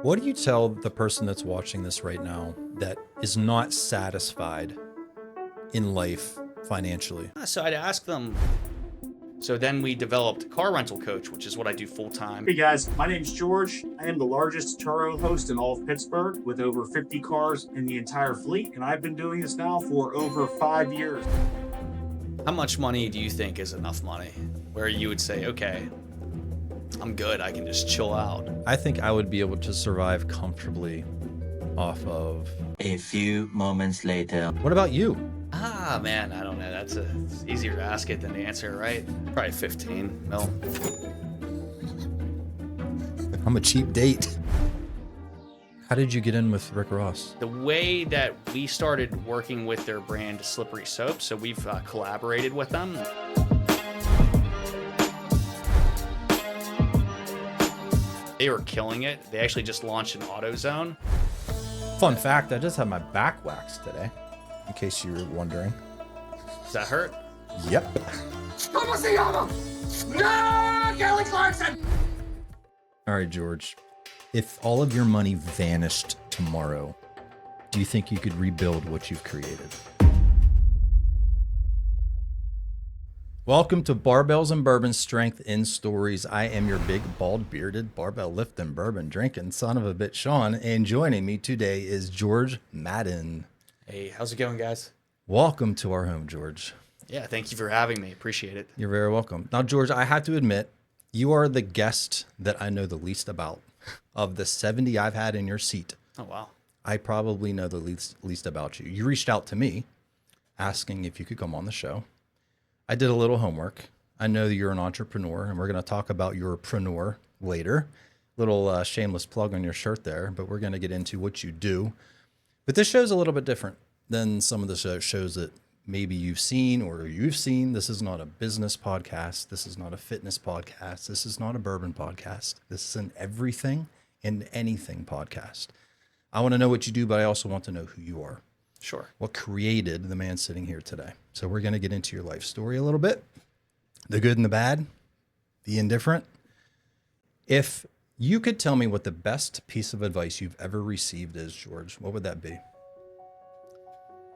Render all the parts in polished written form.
What do you tell the person that's watching this right now that is not satisfied in life financially? So I'd ask them. So then we developed Car Rental Coach, which is what I do full time. Hey guys, my name's George. I am the largest Turo host in all of Pittsburgh with over 50 cars in the entire fleet, and I've been doing this now for over 5 years. How much money do you think is enough money where you would say, okay, I'm good, I can just chill out? I think I would be able to survive comfortably off of. A few moments later. What about you? Man, I don't know. It's easier to ask it than to answer, right? Probably 15 mil. I'm a cheap date. How did you get in with Rick Ross? The way that we started working with their brand Slippery Soap, so we've collaborated with them. They were killing it. They actually just launched an AutoZone. Fun fact, I just had my back waxed today, in case you were wondering. Does that hurt? Yep. Kelly Clarkson! All right, George. If all of your money vanished tomorrow, do you think you could rebuild what you've created? Welcome to Barbells and Bourbon Strength in Stories. I am your big, bald, bearded, barbell lifting, bourbon drinking son of a bitch, Sean. And joining me today is George Madden. Hey, how's it going, guys? Welcome to our home, George. Yeah, thank you for having me. Appreciate it. You're very welcome. Now, George, I have to admit, you are the guest that I know the least about. Of the 70 I've had in your seat, Oh, wow. I probably know the least about you. You reached out to me asking if you could come on the show. I did a little homework. I know that you're an entrepreneur, and we're going to talk about your preneur later. Little shameless plug on your shirt there, but we're going to get into what you do. But this show's a little bit different than some of the shows that maybe you've seen or you've seen. This is not a business podcast. This is not a fitness podcast. This is not a bourbon podcast. This is an everything and anything podcast. I want to know what you do, but I also want to know who you are. Sure. What created the man sitting here today. So we're going to get into your life story a little bit, the good and the bad, the indifferent. If you could tell me what the best piece of advice you've ever received is, George, what would that be?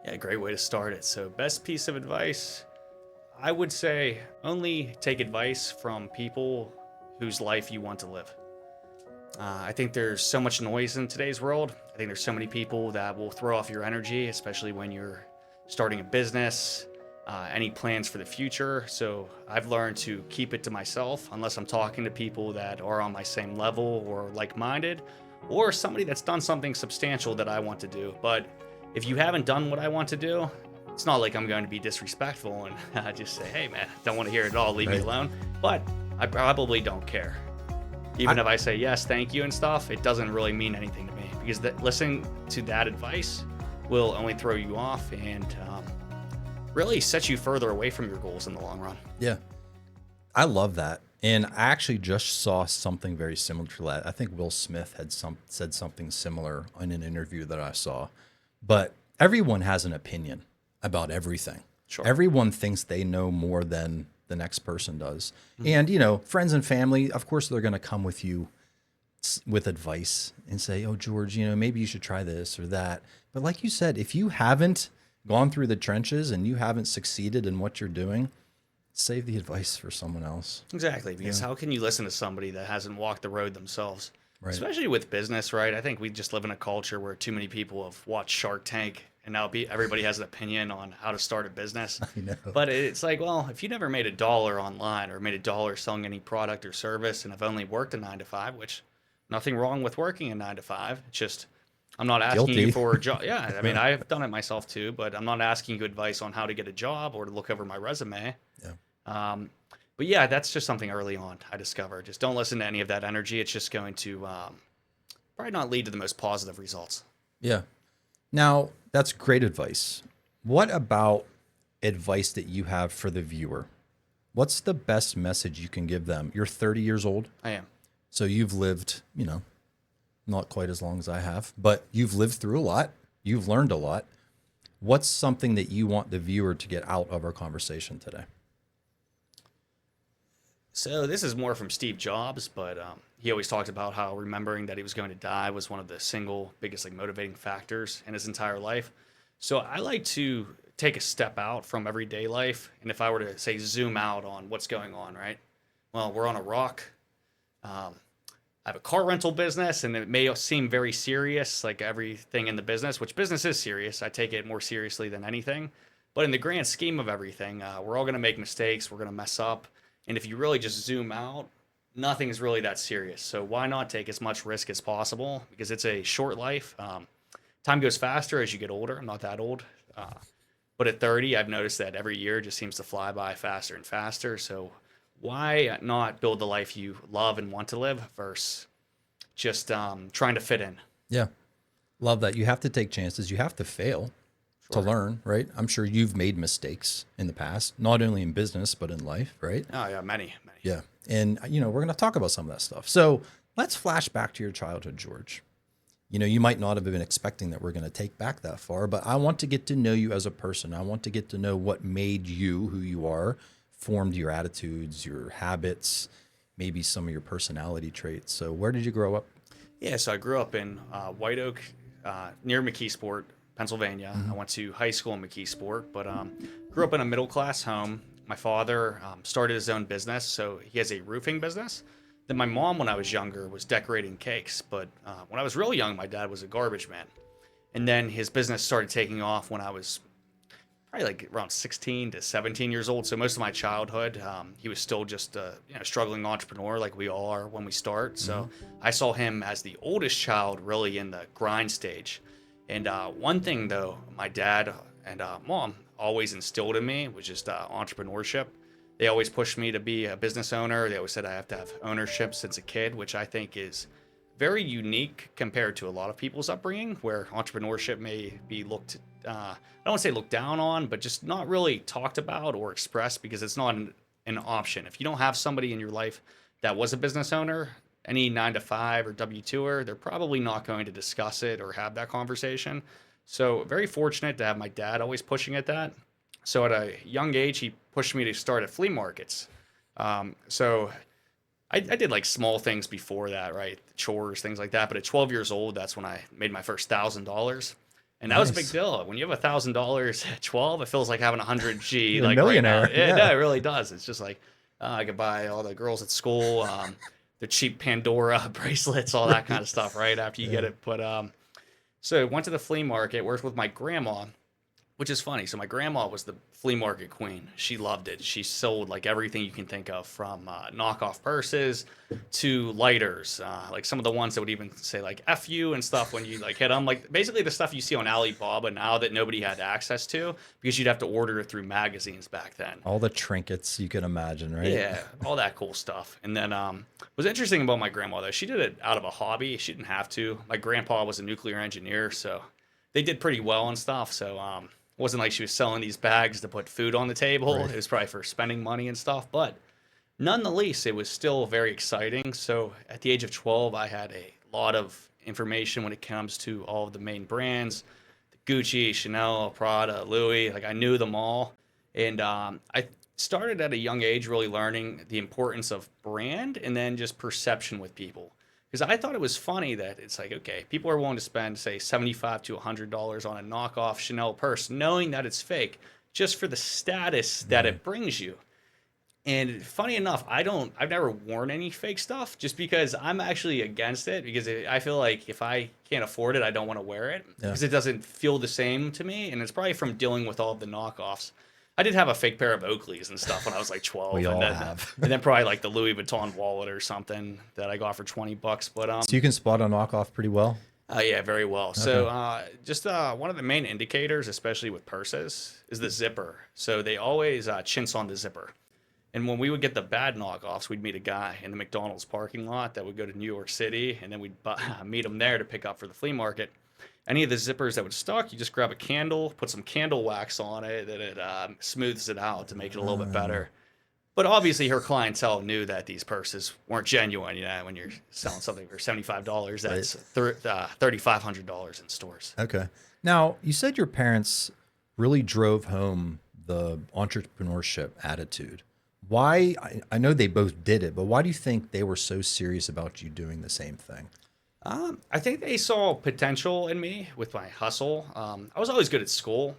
Yeah, great way to start it. So, best piece of advice, I would say only take advice from people whose life you want to live. I think there's so much noise in today's world. I think there's so many people that will throw off your energy, especially when you're starting a business, any plans for the future. So I've learned to keep it to myself unless I'm talking to people that are on my same level or like-minded, or somebody that's done something substantial that I want to do. But if you haven't done what I want to do, it's not like I'm going to be disrespectful and just say, hey man, don't want to hear it at all, leave me alone. But I probably don't care. Even if I say yes, thank you and stuff, it doesn't really mean anything to me because listening to that advice will only throw you off and really set you further away from your goals in the long run. Yeah, I love that. And I actually just saw something very similar to that. I think Will Smith had said something similar in an interview that I saw. But everyone has an opinion about everything. Sure. Everyone thinks they know more than the next person does. And, you know, friends and family, of course, they're going to come with you with advice and say, oh, George, you know, maybe you should try this or that. But like you said, if you haven't gone through the trenches and you haven't succeeded in what you're doing, save the advice for someone else. Exactly. Because how can you listen to somebody that hasn't walked the road themselves? Right. Especially with business, right? I think we just live in a culture where too many people have watched Shark Tank and now everybody has an opinion on how to start a business. I know. But it's like, well, if you never made $1 online or made $1 selling any product or service and have only worked a 9-to-5, which nothing wrong with working a 9-to-5. It's just, I'm not asking Guilty. you for a job. Yeah, I mean, I've done it myself too, but I'm not asking you advice on how to get a job or to look over my resume. Yeah. But yeah, that's just something early on I discovered. Just don't listen to any of that energy. It's just going to probably not lead to the most positive results. Yeah. Now, that's great advice. What about advice that you have for the viewer? What's the best message you can give them? You're 30 years old. I am. So you've lived, you know, not quite as long as I have, but you've lived through a lot. You've learned a lot. What's something that you want the viewer to get out of our conversation today? So this is more from Steve Jobs, but he always talked about how remembering that he was going to die was one of the single biggest like motivating factors in his entire life. So I like to take a step out from everyday life, and if I were to say zoom out on what's going on, right? Well, we're on a rock. I have a car rental business, and it may seem very serious, like everything in the business, which business is serious. I take it more seriously than anything. But in the grand scheme of everything, we're all going to make mistakes. We're going to mess up. And if you really just zoom out, nothing is really that serious. So why not take as much risk as possible? Because it's a short life. Time goes faster as you get older. I'm not that old. But at 30, I've noticed that every year just seems to fly by faster and faster. So why not build the life you love and want to live versus just trying to fit in? Yeah. Love that. You have to take chances. You have to fail to learn, right? I'm sure you've made mistakes in the past, not only in business, but in life, right? Oh, yeah, many. Yeah. And, we're going to talk about some of that stuff. So let's flash back to your childhood, George. You might not have been expecting that we're going to take back that far, but I want to get to know you as a person. I want to get to know what made you who you are, formed your attitudes, your habits, maybe some of your personality traits. So where did you grow up? Yeah, so I grew up in White Oak, near McKeesport, Pennsylvania. I went to high school in McKeesport, but grew up in a middle-class home. My father started his own business, so he has a roofing business. Then my mom, when I was younger, was decorating cakes. But when I was real young, my dad was a garbage man. And then his business started taking off when I was probably like around 16 to 17 years old. So most of my childhood, he was still just a struggling entrepreneur like we all are when we start. So I saw him as the oldest child really in the grind stage. And one thing, though, my dad and mom always instilled in me was just entrepreneurship. They always pushed me to be a business owner. They always said I have to have ownership since a kid, which I think is very unique compared to a lot of people's upbringing, where entrepreneurship may be looked, I don't want to say looked down on, but just not really talked about or expressed because it's not an option. If you don't have somebody in your life that was a business owner, any 9-to-5 or W-2er, they're probably not going to discuss it or have that conversation. So very fortunate to have my dad always pushing at that. So at a young age, he pushed me to start at flea markets. So I did like small things before that, right? Chores, things like that. But at 12 years old, that's when I made my first $1,000. And that was a big deal. When you have $1,000 at 12, it feels like having 100 G. You're like a millionaire. Right now. Yeah, no, it really does. It's just like I could buy all the girls at school, the cheap Pandora bracelets, all that kind of stuff, right? After you get it. But so I went to the flea market, worked with my grandma, which is funny. So my grandma was the flea market queen. She loved it. She sold like everything you can think of, from knockoff purses to lighters, like some of the ones that would even say like F you and stuff when you like hit them. Like basically the stuff you see on Alibaba now that nobody had access to because you'd have to order it through magazines back then. All the trinkets you can imagine, right? Yeah, all that cool stuff. And then what's interesting about my grandma, though, she did it out of a hobby. She didn't have to. My grandpa was a nuclear engineer, so they did pretty well and stuff. So it wasn't like she was selling these bags to put food on the table. Right. It was probably for spending money and stuff. But nonetheless, it was still very exciting. So at the age of 12, I had a lot of information when it comes to all of the main brands, Gucci, Chanel, Prada, Louis. Like I knew them all. And I started at a young age really learning the importance of brand and then just perception with people. Because I thought it was funny that it's like, okay, people are willing to spend, say, $75 to $100 on a knockoff Chanel purse, knowing that it's fake, just for the status that it brings you. And funny enough, I've never worn any fake stuff just because I'm actually against it, because I feel like if I can't afford it, I don't want to wear it because it doesn't feel the same to me. And it's probably from dealing with all of the knockoffs. I did have a fake pair of Oakleys and stuff when I was like 12. We and all then, have. And then probably like the Louis Vuitton wallet or something that I got for $20. But So you can spot a knockoff pretty well? yeah, very well. Okay. So just one of the main indicators, especially with purses, is the zipper. So they always chintz on the zipper. And when we would get the bad knockoffs, we'd meet a guy in the McDonald's parking lot that would go to New York City, and then we'd meet him there to pick up for the flea market. Any of the zippers that would stuck, you just grab a candle, put some candle wax on it, and it smooths it out to make it a little bit better. But obviously her clientele knew that these purses weren't genuine. You know, when you're selling something for $75, that's $3,500 in stores. Okay. Now, you said your parents really drove home the entrepreneurship attitude. Why? I know they both did it, but why do you think they were so serious about you doing the same thing? I think they saw potential in me with my hustle. I was always good at school.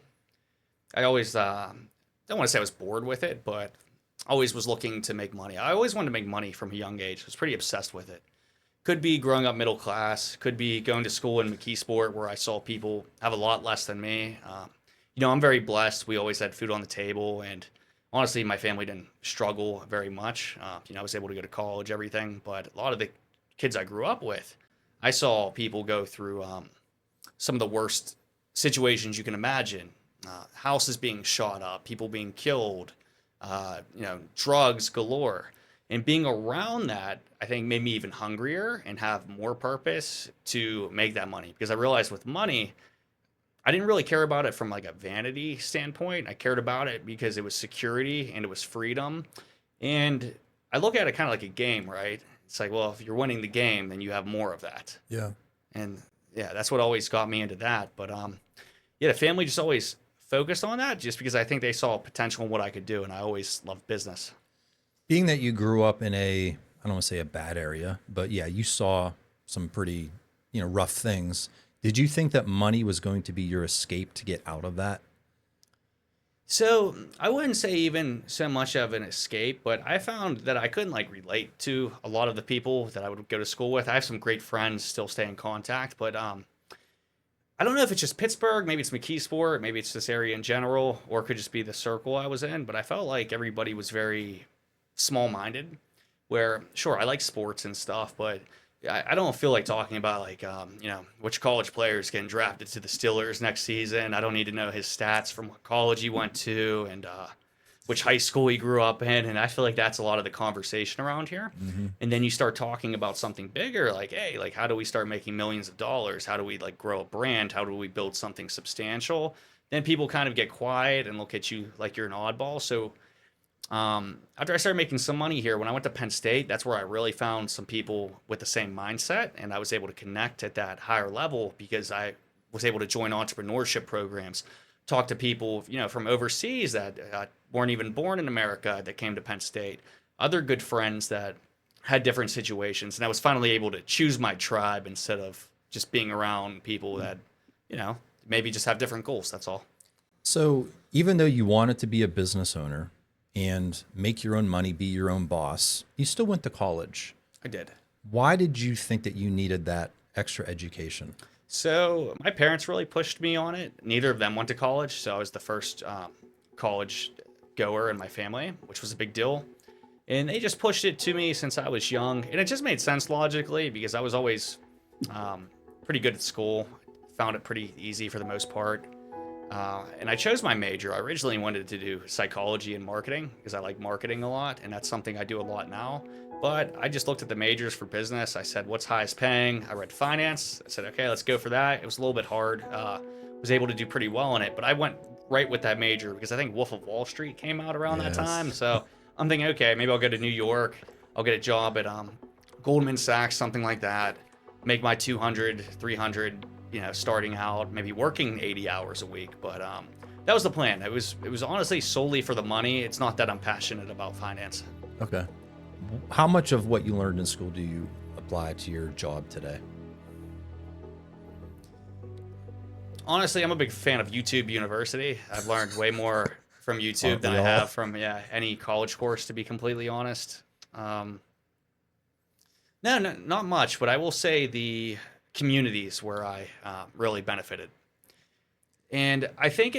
I always don't want to say I was bored with it, but always was looking to make money. I always wanted to make money from a young age. I was pretty obsessed with it. Could be growing up middle class, could be going to school in McKeesport where I saw people have a lot less than me. I'm very blessed. We always had food on the table, and honestly, my family didn't struggle very much. I was able to go to college, everything, but a lot of the kids I grew up with, I saw people go through some of the worst situations you can imagine. Houses being shot up, people being killed, drugs galore. And being around that, I think made me even hungrier and have more purpose to make that money. Because I realized with money, I didn't really care about it from like a vanity standpoint. I cared about it because it was security and it was freedom. And I look at it kind of like a game, right? It's like, well, if you're winning the game, then you have more of that. Yeah. And yeah, that's what always got me into that. But the family just always focused on that just because I think they saw potential in what I could do. And I always loved business. Being that you grew up in I don't want to say a bad area, but yeah, you saw some pretty, rough things. Did you think that money was going to be your escape to get out of that? So I wouldn't say even so much of an escape, but I found that I couldn't like relate to a lot of the people that I would go to school with. I have some great friends, still stay in contact, but I don't know if it's just Pittsburgh, maybe it's McKeesport, maybe it's this area in general, or it could just be the circle I was in. But I felt like everybody was very small-minded. Where sure, I like sports and stuff, but I don't feel like talking about like which college player is getting drafted to the Steelers next season. I don't need to know his stats from what college he went to and which high school he grew up in. And I feel like that's a lot of the conversation around here. Mm-hmm. And then you start talking about something bigger, like, hey, like how do we start making millions of dollars? How do we like grow a brand? How do we build something substantial? Then people kind of get quiet and look at you like you're an oddball. So after I started making some money here, when I went to Penn State, that's where I really found some people with the same mindset, and I was able to connect at that higher level because I was able to join entrepreneurship programs, talk to people, from overseas that weren't even born in America that came to Penn State, other good friends that had different situations, and I was finally able to choose my tribe instead of just being around people that, maybe just have different goals. That's all. So even though you wanted to be a business owner and make your own money, be your own boss, you still went to college. I did. Why did you think that you needed that extra education? So my parents really pushed me on it. Neither of them went to college, so I was the first college goer in my family, which was a big deal. And they just pushed it to me since I was young, and it just made sense logically because I was always pretty good at school, found it pretty easy for the most part. And I chose my major. I originally wanted to do psychology and marketing because I like marketing a lot, and that's something I do a lot now. But I just looked at the majors for business. I said, what's highest paying? I read finance. I said, okay, let's go for that. It was a little bit hard. Was able to do pretty well in it, but I went right with that major because I think Wolf of Wall Street came out around that time. So I'm thinking, okay, maybe I'll go to New York. I'll get a job at Goldman Sachs, something like that. Make my 200, 300, starting out, maybe working 80 hours a week. But that was the plan. It was honestly solely for the money. It's not that I'm passionate about finance. Okay. How much of what you learned in school do you apply to your job today? Honestly, I'm a big fan of YouTube University. I've learned way more from YouTube than I have from any college course, to be completely honest. No, not much, but I will say the communities where I really benefited. And I think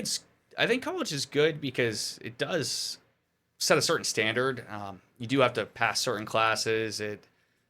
college is good because it does set a certain standard. You do have to pass certain classes. It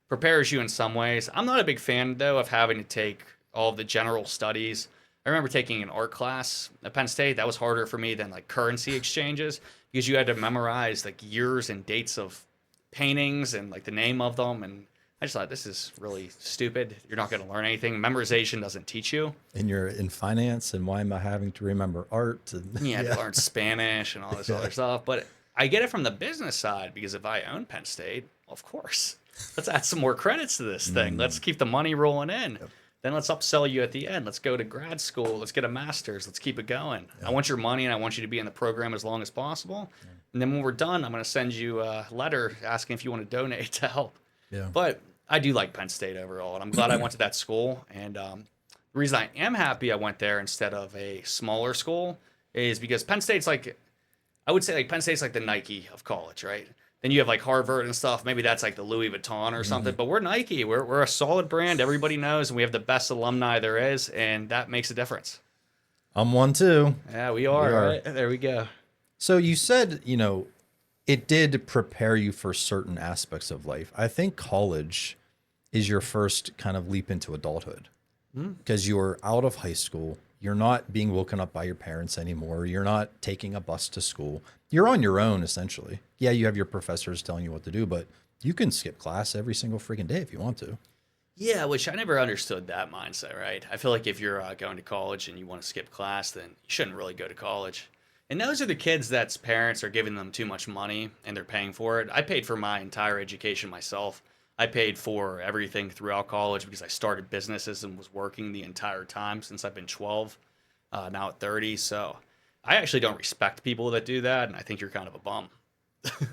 prepares you in some ways. I'm not a big fan, though, of having to take all of the general studies. I remember taking an art class at Penn State. That was harder for me than like currency exchanges because you had to memorize like years and dates of paintings and like the name of them. And I just thought, this is really stupid. You're not going to learn anything. Memorization doesn't teach you. And you're in finance, and why am I having to remember art? And, You had to learn Spanish and all this other stuff. But I get it from the business side because if I own Penn State, of course, let's add some more credits to this thing. Let's keep the money rolling in. Then let's upsell you at the end. Let's go to grad school. Let's get a master's. Let's keep it going. I want your money, and I want you to be in the program as long as possible. And then when we're done, I'm going to send you a letter asking if you want to donate to help. Yeah. But I do like Penn State overall, and I'm glad I went to that school. And the reason I am happy I went there instead of a smaller school is because Penn State's like, I would say like Penn State's like the Nike of college, right? Then you have like Harvard and stuff. Maybe that's like the Louis Vuitton or something. But we're Nike. We're a solid brand. Everybody knows, and we have the best alumni there is, and that makes a difference. I'm one too. Yeah, we are. We are. Right? There we go. So you said, it did prepare you for certain aspects of life. I think college is your first kind of leap into adulthood because you're out of high school. You're not being woken up by your parents anymore. You're not taking a bus to school. You're on your own, essentially. Yeah, you have your professors telling you what to do, but you can skip class every single freaking day if you want to. Yeah, which I never understood that mindset, right? I feel like if you're going to college and you want to skip class, then you shouldn't really go to college. And those are the kids that's parents are giving them too much money and they're paying for it. I paid for my entire education myself. I paid for everything throughout college because I started businesses and was working the entire time since I've been 12, now at 30. So I actually don't respect people that do that, and I think you're kind of a bum.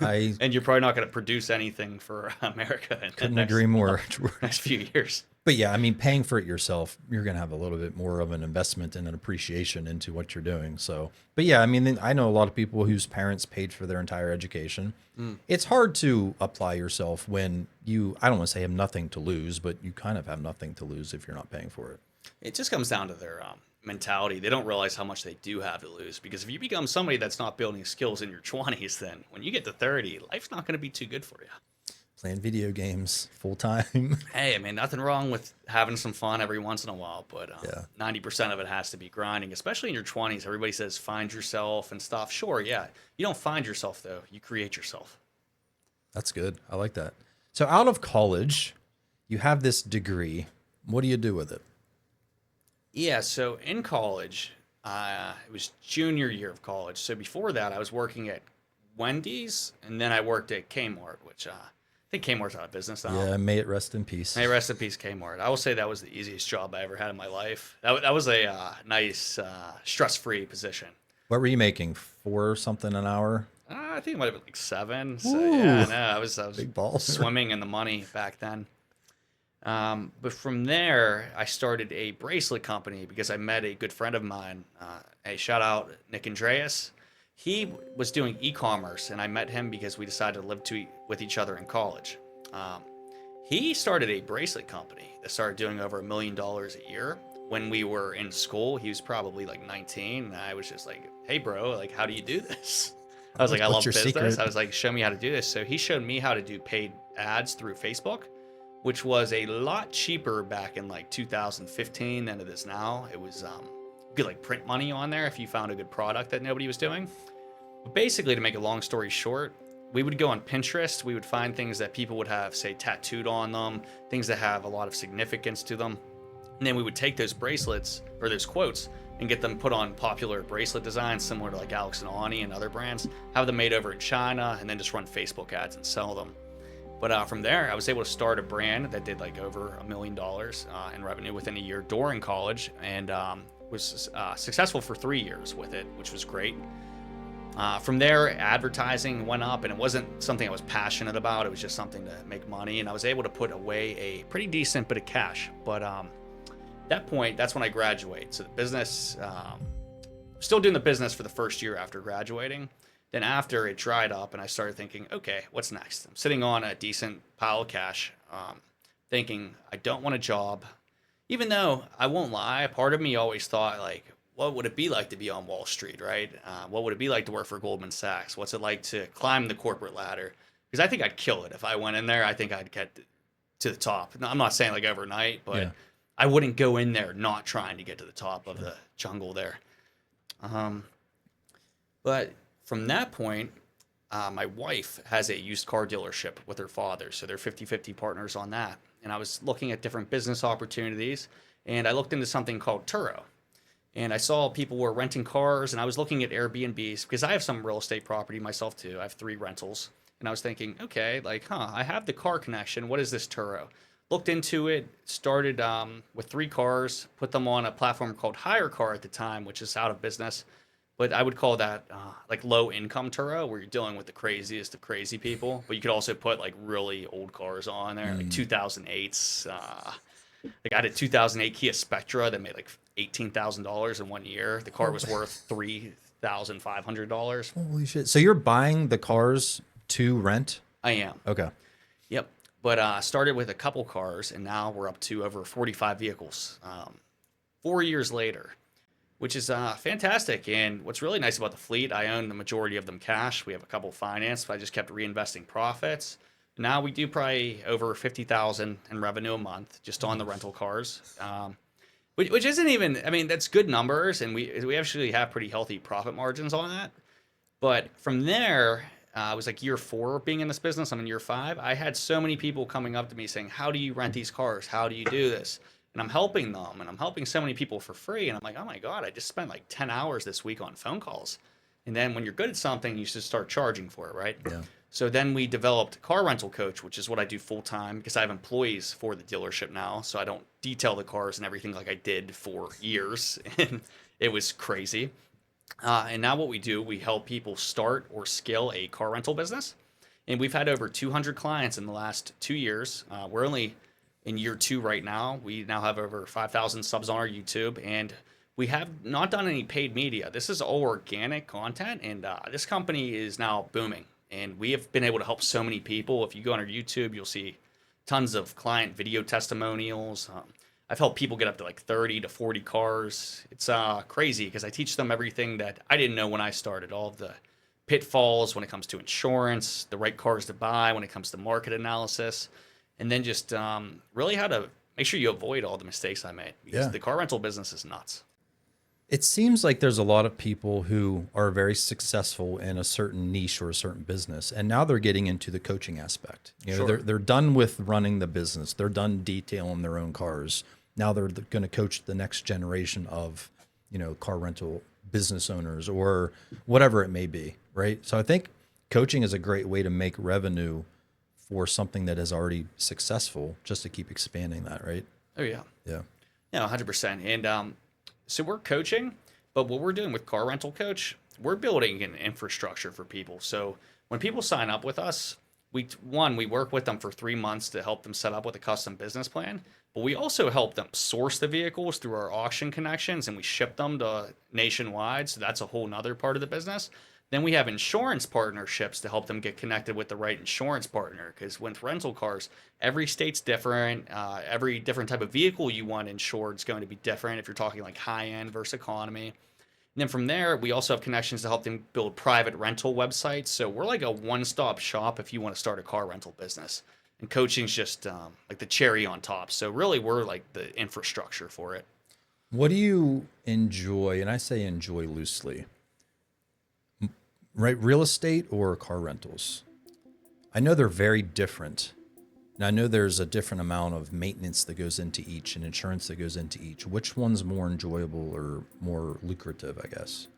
And you're probably not going to produce anything for America in Couldn't the agree more. next few years. But yeah, I mean, paying for it yourself, you're going to have a little bit more of an investment and an appreciation into what you're doing. So, but yeah, I mean, I know a lot of people whose parents paid for their entire education. It's hard to apply yourself when I don't want to say have nothing to lose, but you kind of have nothing to lose if you're not paying for it. It just comes down to their mentality. They don't realize how much they do have to lose, because if you become somebody that's not building skills in your 20s, then when you get to 30, life's not going to be too good for you. Playing video games full time. Hey, I mean, nothing wrong with having some fun every once in a while, but Yeah. 90% of it has to be grinding, especially in your 20s. Everybody says find yourself and stuff. Sure, yeah. You don't find yourself, though. You create yourself. That's good. I like that. So out of college, you have this degree. What do you do with it? Yeah, so in college, it was junior year of college. So before that, I was working at Wendy's, and then I worked at Kmart, which I think Kmart's out of business now. Yeah, may it rest in peace. May rest in peace, Kmart. I will say that was the easiest job I ever had in my life. That was a nice, stress-free position. What were you making? $4 something an hour? I think it might have been like 7. So Ooh. yeah, no, I was Big balls. swimming in the money back then. But from there, I started a bracelet company because I met a good friend of mine. Hey, shout out Nick Andreas. He was doing e-commerce, and I met him because we decided to live with each other in college. He started a bracelet company that started doing over $1 million a year. When we were in school, he was probably like 19, and I was just like, "Hey, bro, like, how do you do this?" I was like, "I love What's your business." secret? I was like, "Show me how to do this." So he showed me how to do paid ads through Facebook, which was a lot cheaper back in like 2015 than it is now. It was you could like print money on there if you found a good product that nobody was doing. But basically, to make a long story short, we would go on Pinterest. We would find things that people would have, say, tattooed on them, things that have a lot of significance to them. And then we would take those bracelets or those quotes and get them put on popular bracelet designs similar to like Alex and Ani and other brands, have them made over in China, and then just run Facebook ads and sell them. But from there, I was able to start a brand that did like over $1 million in revenue within a year during college, and was successful for 3 years with it, which was great. From there, advertising went up, and it wasn't something I was passionate about. It was just something to make money, and I was able to put away a pretty decent bit of cash. But that point, that's when I graduated. So the business, still doing the business for the first year after graduating. Then after it dried up and I started thinking, okay, what's next? I'm sitting on a decent pile of cash, thinking I don't want a job. Even though I won't lie, part of me always thought like, what would it be like to be on Wall Street, right? What would it be like to work for Goldman Sachs? What's it like to climb the corporate ladder? Because I think I'd kill it if I went in there. I think I'd get to the top. Now, I'm not saying like overnight, but Yeah. I wouldn't go in there not trying to get to the top of the jungle there. But from that point, my wife has a used car dealership with her father. So they're 50-50 partners on that. And I was looking at different business opportunities, and I looked into something called Turo. And I saw people were renting cars, and I was looking at Airbnbs because I have some real estate property myself too. I have 3 rentals. And I was thinking, okay, like, I have the car connection. What is this Turo? looked into it, started with 3 cars, put them on a platform called Hire Car at the time, which is out of business. But I would call that like low income Turo, where you're dealing with the craziest of crazy people. But you could also put like really old cars on there, like 2008s. Like I had a 2008 Kia Spectra that made like $18,000 in 1 year. The car was worth $3,500. Holy shit. So you're buying the cars to rent? I am. Okay. Yep. But started with a couple cars, and now we're up to over 45 vehicles 4 years later, which is fantastic. And what's really nice about the fleet, I own the majority of them cash. We have a couple financed, but I just kept reinvesting profits. Now we do probably over 50,000 in revenue a month just on the rental cars, which isn't even. I mean, that's good numbers, and we actually have pretty healthy profit margins on that. But from there, it was like year 4 being in this business. I'm in year 5. I had so many people coming up to me saying, "How do you rent these cars? How do you do this?" And I'm helping them, and I'm helping so many people for free. And I'm like, "Oh my God, I just spent like 10 hours this week on phone calls." And then when you're good at something, you should start charging for it, right? Yeah. So then we developed Car Rental Coach, which is what I do full time because I have employees for the dealership now. So I don't detail the cars and everything like I did for years. And it was crazy. And now what we do, we help people start or scale a car rental business. And we've had over 200 clients in the last 2 years. We're only in year 2 right now. We now have over 5,000 subs on our YouTube. And we have not done any paid media. This is all organic content. And this company is now booming. And we have been able to help so many people. If you go on our YouTube, you'll see tons of client video testimonials. I've helped people get up to like 30 to 40 cars. It's crazy because I teach them everything that I didn't know when I started. All of the pitfalls when it comes to insurance, the right cars to buy when it comes to market analysis, and then just really how to make sure you avoid all the mistakes I made. Because the car rental business is nuts. It seems like there's a lot of people who are very successful in a certain niche or a certain business, and now they're getting into the coaching aspect. You know, Sure. they're done with running the business. They're done detailing their own cars. Now they're going to coach the next generation of, you know, car rental business owners or whatever it may be, right? So I think coaching is a great way to make revenue for something that is already successful, just to keep expanding that, right? Oh yeah. Yeah. Yeah, 100%. And so we're coaching, but what we're doing with Car Rental Coach, we're building an infrastructure for people. So when people sign up with us, we work with them for 3 months to help them set up with a custom business plan, but we also help them source the vehicles through our auction connections, and we ship them to nationwide. So that's a whole nother part of the business. Then we have insurance partnerships to help them get connected with the right insurance partner. Because with rental cars, every state's different. Every different type of vehicle you want insured is going to be different if you're talking like high end versus economy. And then from there, we also have connections to help them build private rental websites. So we're like a one-stop shop if you want to start a car rental business. And coaching's just like the cherry on top. So really, we're like the infrastructure for it. What do you enjoy? And I say enjoy loosely. Right, real estate or car rentals? I know they're very different. And I know there's a different amount of maintenance that goes into each and insurance that goes into each. Which one's more enjoyable or more lucrative, I guess?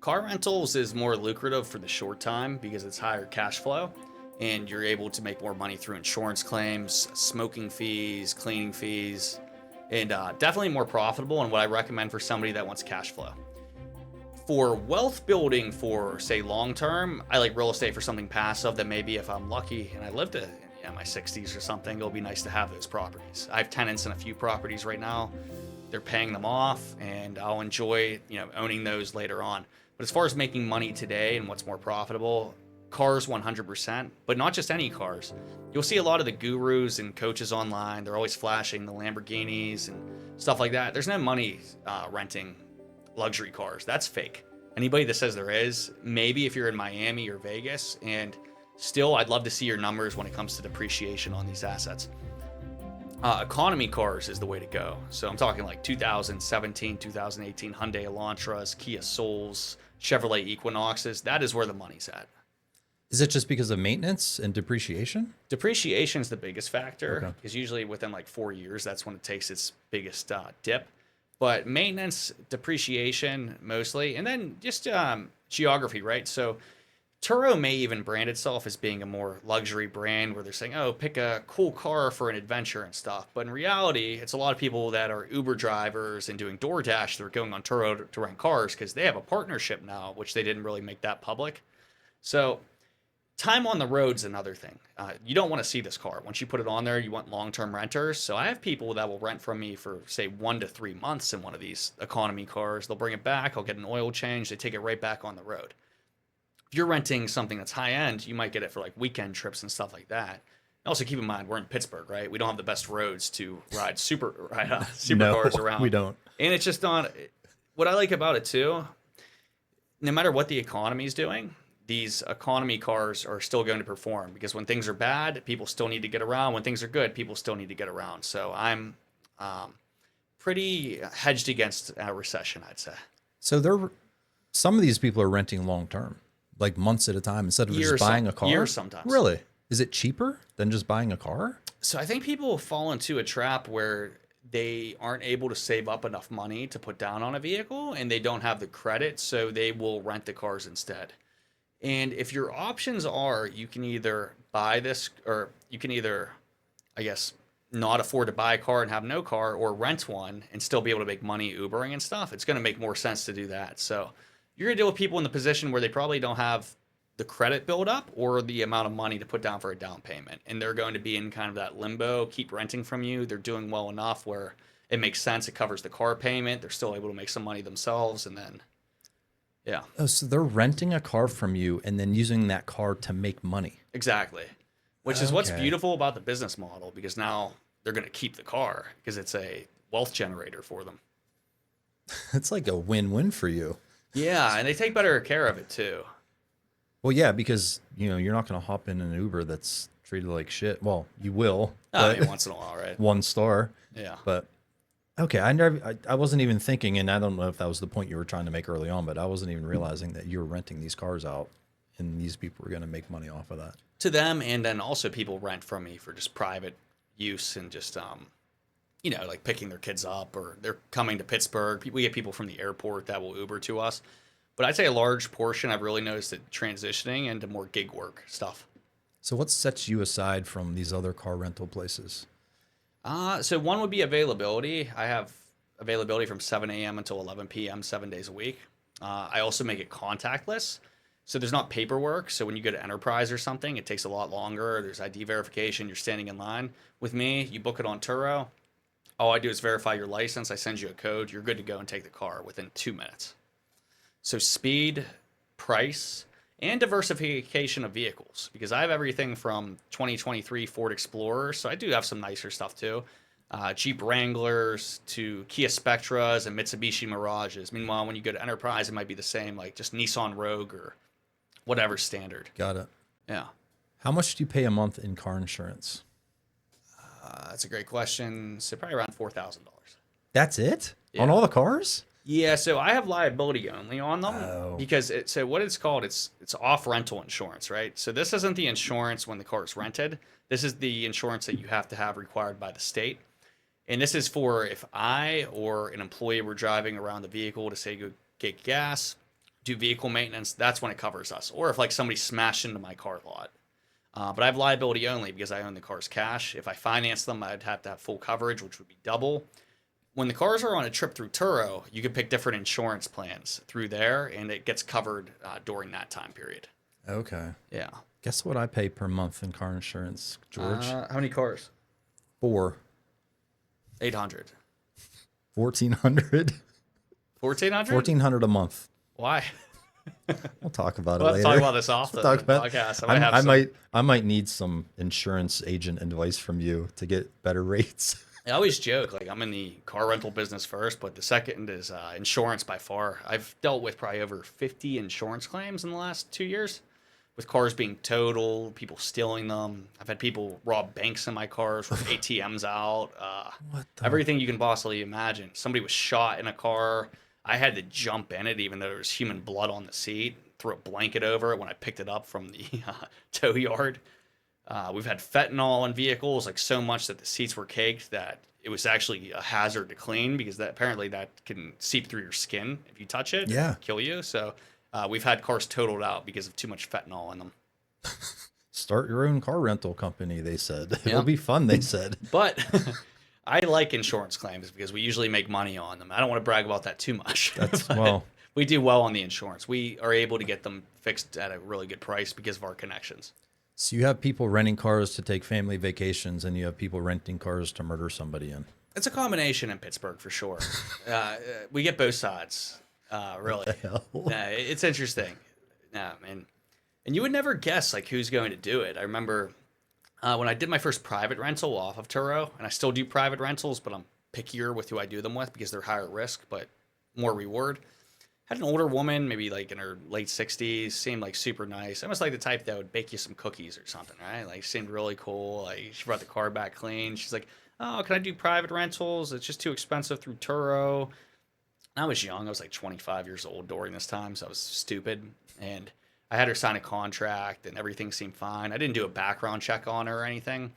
Car rentals is more lucrative for the short time because it's higher cash flow and you're able to make more money through insurance claims, smoking fees, cleaning fees, and definitely more profitable, and what I recommend for somebody that wants cash flow. For wealth building, for say long term, I like real estate for something passive that maybe if I'm lucky and I live to my 60s or something, it'll be nice to have those properties. I have tenants in a few properties right now. They're paying them off, and I'll enjoy owning those later on. But as far as making money today and what's more profitable, cars 100%, but not just any cars. You'll see a lot of the gurus and coaches online. They're always flashing the Lamborghinis and stuff like that. There's no money renting luxury cars. That's fake. Anybody that says there is, maybe if you're in Miami or Vegas, and still I'd love to see your numbers when it comes to depreciation on these assets. Economy cars is the way to go. So I'm talking like 2017, 2018 Hyundai Elantras, Kia Souls, Chevrolet Equinoxes. That is where the money's at. Is it just because of maintenance and depreciation? Depreciation is the biggest factor because Okay. usually within like 4 years, that's when it takes its biggest dip. But maintenance, depreciation mostly, and then just geography, right? So Turo may even brand itself as being a more luxury brand where they're saying, oh, pick a cool car for an adventure and stuff. But in reality, it's a lot of people that are Uber drivers and doing DoorDash that are going on Turo to rent cars because they have a partnership now, which they didn't really make that public. So time on the road's another thing. You don't want to see this car. Once you put it on there, you want long-term renters. So I have people that will rent from me for, say, 1 to 3 months in one of these economy cars. They'll bring it back. I'll get an oil change. They take it right back on the road. If you're renting something that's high end, you might get it for like weekend trips and stuff like that. Also, keep in mind we're in Pittsburgh, right? We don't have the best roads to ride supercars around. We don't. And it's just on. What I like about it too, no matter what the economy is doing, these economy cars are still going to perform because when things are bad, people still need to get around. When things are good, people still need to get around. So I'm pretty hedged against a recession, I'd say. So some of these people are renting long term, like months at a time instead of just buying a car. Years sometimes. Really? Is it cheaper than just buying a car? So I think people fall into a trap where they aren't able to save up enough money to put down on a vehicle and they don't have the credit, so they will rent the cars instead. And if your options are you can either buy this or you can either, I guess, not afford to buy a car and have no car or rent one and still be able to make money Ubering and stuff, it's going to make more sense to do that. So you're going to deal with people in the position where they probably don't have the credit build up or the amount of money to put down for a down payment. And they're going to be in kind of that limbo, keep renting from you. They're doing well enough where it makes sense. It covers the car payment. They're still able to make some money themselves. And then, yeah. Oh, so they're renting a car from you and then using that car to make money. Exactly. Which is what's Okay. beautiful about the business model, because now they're going to keep the car because it's a wealth generator for them. It's like a win-win for you. Yeah. And they take better care of it too. Well, yeah, because you're not going to hop in an Uber that's treated like shit. Well, you will. I but mean, once in a while, right? 1 star. Yeah. But okay, I wasn't even thinking, and I don't know if that was the point you were trying to make early on, but I wasn't even realizing that you were renting these cars out, and these people were going to make money off of that. To them, and then also people rent from me for just private use and just like picking their kids up, or they're coming to Pittsburgh. We get people from the airport that will Uber to us. But I'd say a large portion I've really noticed it transitioning into more gig work stuff. So what sets you aside from these other car rental places? So one would be availability. I have availability from 7 a.m. until 11 p.m. 7 days a week. I also make it contactless. So there's not paperwork. So when you go to Enterprise or something, it takes a lot longer. There's ID verification. You're standing in line. With me, you book it on Turo. All I do is verify your license. I send you a code. You're good to go and take the car within 2 minutes. So speed, price, and diversification of vehicles, because I have everything from 2023 Ford Explorers. So I do have some nicer stuff too. Jeep Wranglers to Kia Spectras and Mitsubishi Mirages. Meanwhile, when you go to Enterprise, it might be the same, like just Nissan Rogue or whatever standard. Got it. Yeah. How much do you pay a month in car insurance? That's a great question. So probably around $4,000. That's it? Yeah. On all the cars? Yeah, so I have liability only on them Oh. because so what it's called, it's off rental insurance, right? So this isn't the insurance when the car is rented. This is the insurance that you have to have required by the state. And this is for if I or an employee were driving around the vehicle to say go get gas, do vehicle maintenance, that's when it covers us. Or if like somebody smashed into my car lot. But I have liability only because I own the cars cash. If I finance them, I'd have to have full coverage, which would be double. When the cars are on a trip through Turo, you can pick different insurance plans through there, and it gets covered during that time period. Okay. Yeah. Guess what I pay per month in car insurance, George? How many cars? 4. 800. 1,400. 1,400? 1,400 a month. Why? We'll talk about We'll it have later. to talk about this off the Talk about- podcast. I might need some insurance agent advice from you to get better rates. I always joke, like I'm in the car rental business first, but the second is insurance by far. I've dealt with probably over 50 insurance claims in the last 2 years, with cars being totaled, people stealing them. I've had people rob banks in my cars with ATMs out. What the? Everything you can possibly imagine. Somebody was shot in a car. I had to jump in it, even though there was human blood on the seat, throw a blanket over it when I picked it up from the tow yard. We've had fentanyl in vehicles, like so much that the seats were caked that it was actually a hazard to clean because apparently that can seep through your skin if you touch it. Yeah. Kill you. So We've had cars totaled out because of too much fentanyl in them. Start your own car rental company, they said. It'll Yeah. be fun, they said. But I like insurance claims because we usually make money on them. I don't want to brag about that too much. That's, but well, we do well on the insurance. We are able to get them fixed at a really good price because of our connections. so you have people renting cars to take family vacations, and you have people renting cars to murder somebody in. It's a combination in Pittsburgh for sure. We get both sides, really. hell? It's interesting. And you would never guess like who's going to do it. I remember when I did my first private rental off of Turo, and I still do private rentals, but I'm pickier with who I do them with because they're higher risk but more reward. Had an older woman, maybe like in her late 60s, seemed like super nice. Almost like the type that would bake you some cookies or something, right? Like seemed really cool. Like she brought the car back clean. She's like, "Oh, can I do private rentals? It's just too expensive through Turo." I was young. I was like 25 years old during this time, so I was stupid. And I had her sign a contract, and everything seemed fine. I didn't do a background check on her or anything.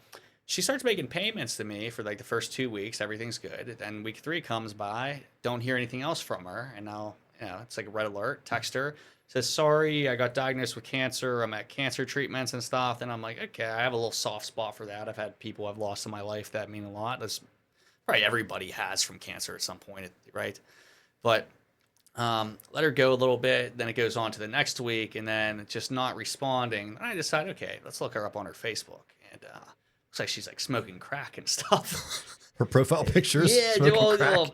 She starts making payments to me for like the first 2 weeks. Everything's good. Then week 3 comes by. Don't hear anything else from her. And now, it's like a red alert. Text her. Says, "Sorry, I got diagnosed with cancer. I'm at cancer treatments and stuff." And I'm like, okay, I have a little soft spot for that. I've had people I've lost in my life that mean a lot. That's probably everybody has from cancer at some point, right? But let her go a little bit. Then it goes on to the next week, and then just not responding. And I decide, okay, let's look her up on her Facebook. And looks like she's like smoking crack and stuff. Her profile pictures. Yeah, smoking crack.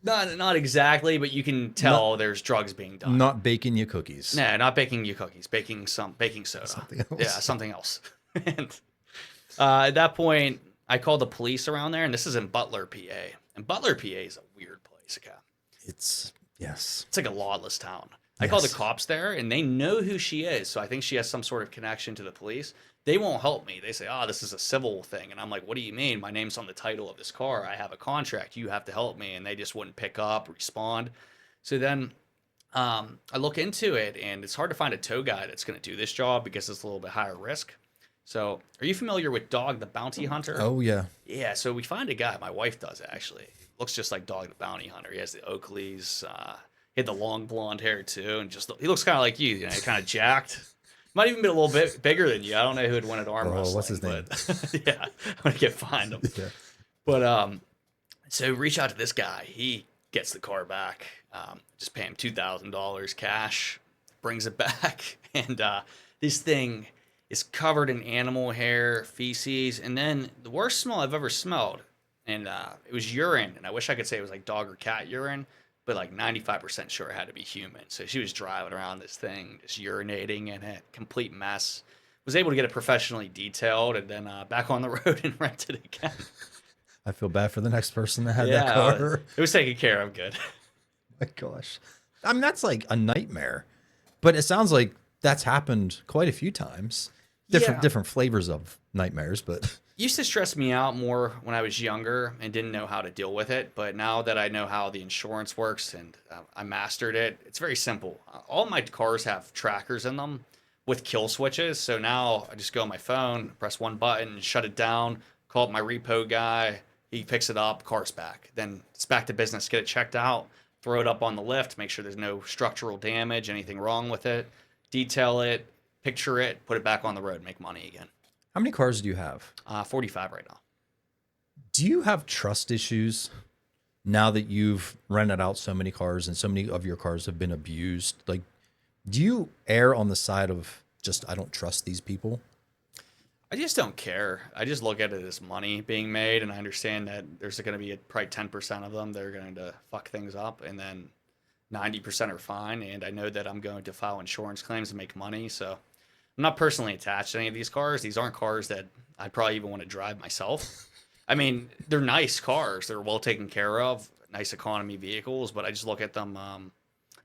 Not exactly, but you can tell there's drugs being done. Not baking you cookies. No, not baking you cookies, baking soda. Something else. Yeah, something else. And at that point, I called the police around there, and this is in Butler, PA. And Butler, PA is a weird place. Okay? Yes. It's like a lawless town. I called the cops there, and they know who she is, so I think she has some sort of connection to the police. They won't help me. They say, "Oh, this is a civil thing." And I'm like, "What do you mean? My name's on the title of this car. I have a contract. You have to help me." And they just wouldn't pick up, respond. So then I look into it, and it's hard to find a tow guy that's going to do this job because it's a little bit higher risk. So are you familiar with Dog the Bounty Hunter? Oh, yeah. Yeah, so we find a guy. My wife does, actually. Looks just like Dog the Bounty Hunter. He has the Oakleys. He had the long blonde hair, too. And just he looks kind of like you, kind of jacked. Might even be a little bit bigger than you. I don't know who would win at arm wrestling. What's his name? Yeah, I'm going to get find him. Yeah. But so reach out to this guy. He gets the car back. Just pay him $2,000 cash. Brings it back. And this thing is covered in animal hair, feces, and then the worst smell I've ever smelled. And it was urine. And I wish I could say it was like dog or cat urine, but like 95% sure it had to be human. So she was driving around this thing, just urinating in it, complete mess. Was able to get it professionally detailed and then back on the road and rent it again. I feel bad for the next person that had that car. It was taken care of good. My gosh. I mean, that's like a nightmare. But it sounds like that's happened quite a few times. Different flavors of nightmares, but Used to stress me out more when I was younger and didn't know how to deal with it. But now that I know how the insurance works and I mastered it, it's very simple. All my cars have trackers in them with kill switches. So now I just go on my phone, press one button, shut it down, call up my repo guy. He picks it up, car's back. Then it's back to business. Get it checked out, throw it up on the lift, make sure there's no structural damage, anything wrong with it, detail it, picture it, put it back on the road, make money again. how many cars do you have? 45 right now. Do you have trust issues now that you've rented out so many cars and so many of your cars have been abused? Like, do you err on the side of just, I don't trust these people? I just don't care. I just look at it as money being made, and I understand that there's going to be probably 10% of them that are going to fuck things up, and then 90% are fine. And I know that I'm going to file insurance claims and make money. So I'm not personally attached to any of these cars. These aren't cars that I'd probably even want to drive myself. I mean, they're nice cars. They're well taken care of, nice economy vehicles, but I just look at them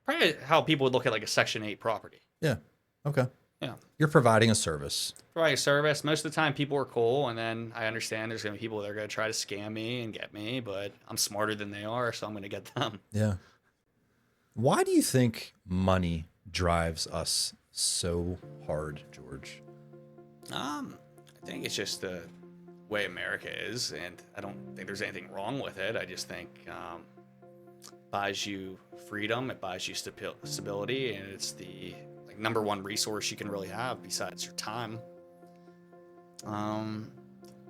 probably how people would look at like a Section 8 property. Yeah. Okay. Yeah. You're providing a service. Provide a service. Most of the time, people are cool, and then I understand there's going to be people that are going to try to scam me and get me, but I'm smarter than they are, so I'm going to get them. Yeah. Why do you think money drives us so hard, George? I think it's just the way America is, and I don't think there's anything wrong with it. I just think buys you freedom, it buys you stability, and it's the like number one resource you can really have besides your time.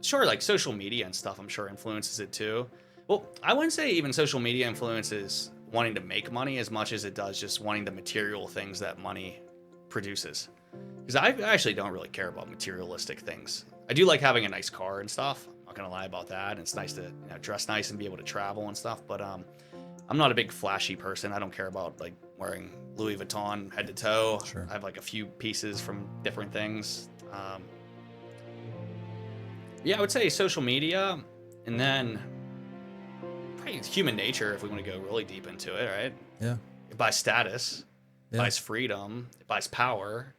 Sure, like social media and stuff, I'm sure influences it too. Well, I wouldn't say even social media influences wanting to make money as much as it does just wanting the material things that money produces. Because I actually don't really care about materialistic things. I do like having a nice car and stuff. I'm not gonna lie about that. It's nice to dress nice and be able to travel and stuff. But I'm not a big flashy person. I don't care about like wearing Louis Vuitton head to toe. Sure. I have like a few pieces from different things. Yeah, I would say social media, and then probably it's human nature if we want to go really deep into it, right? Yeah. It buys status, it Yeah. buys freedom, it buys power.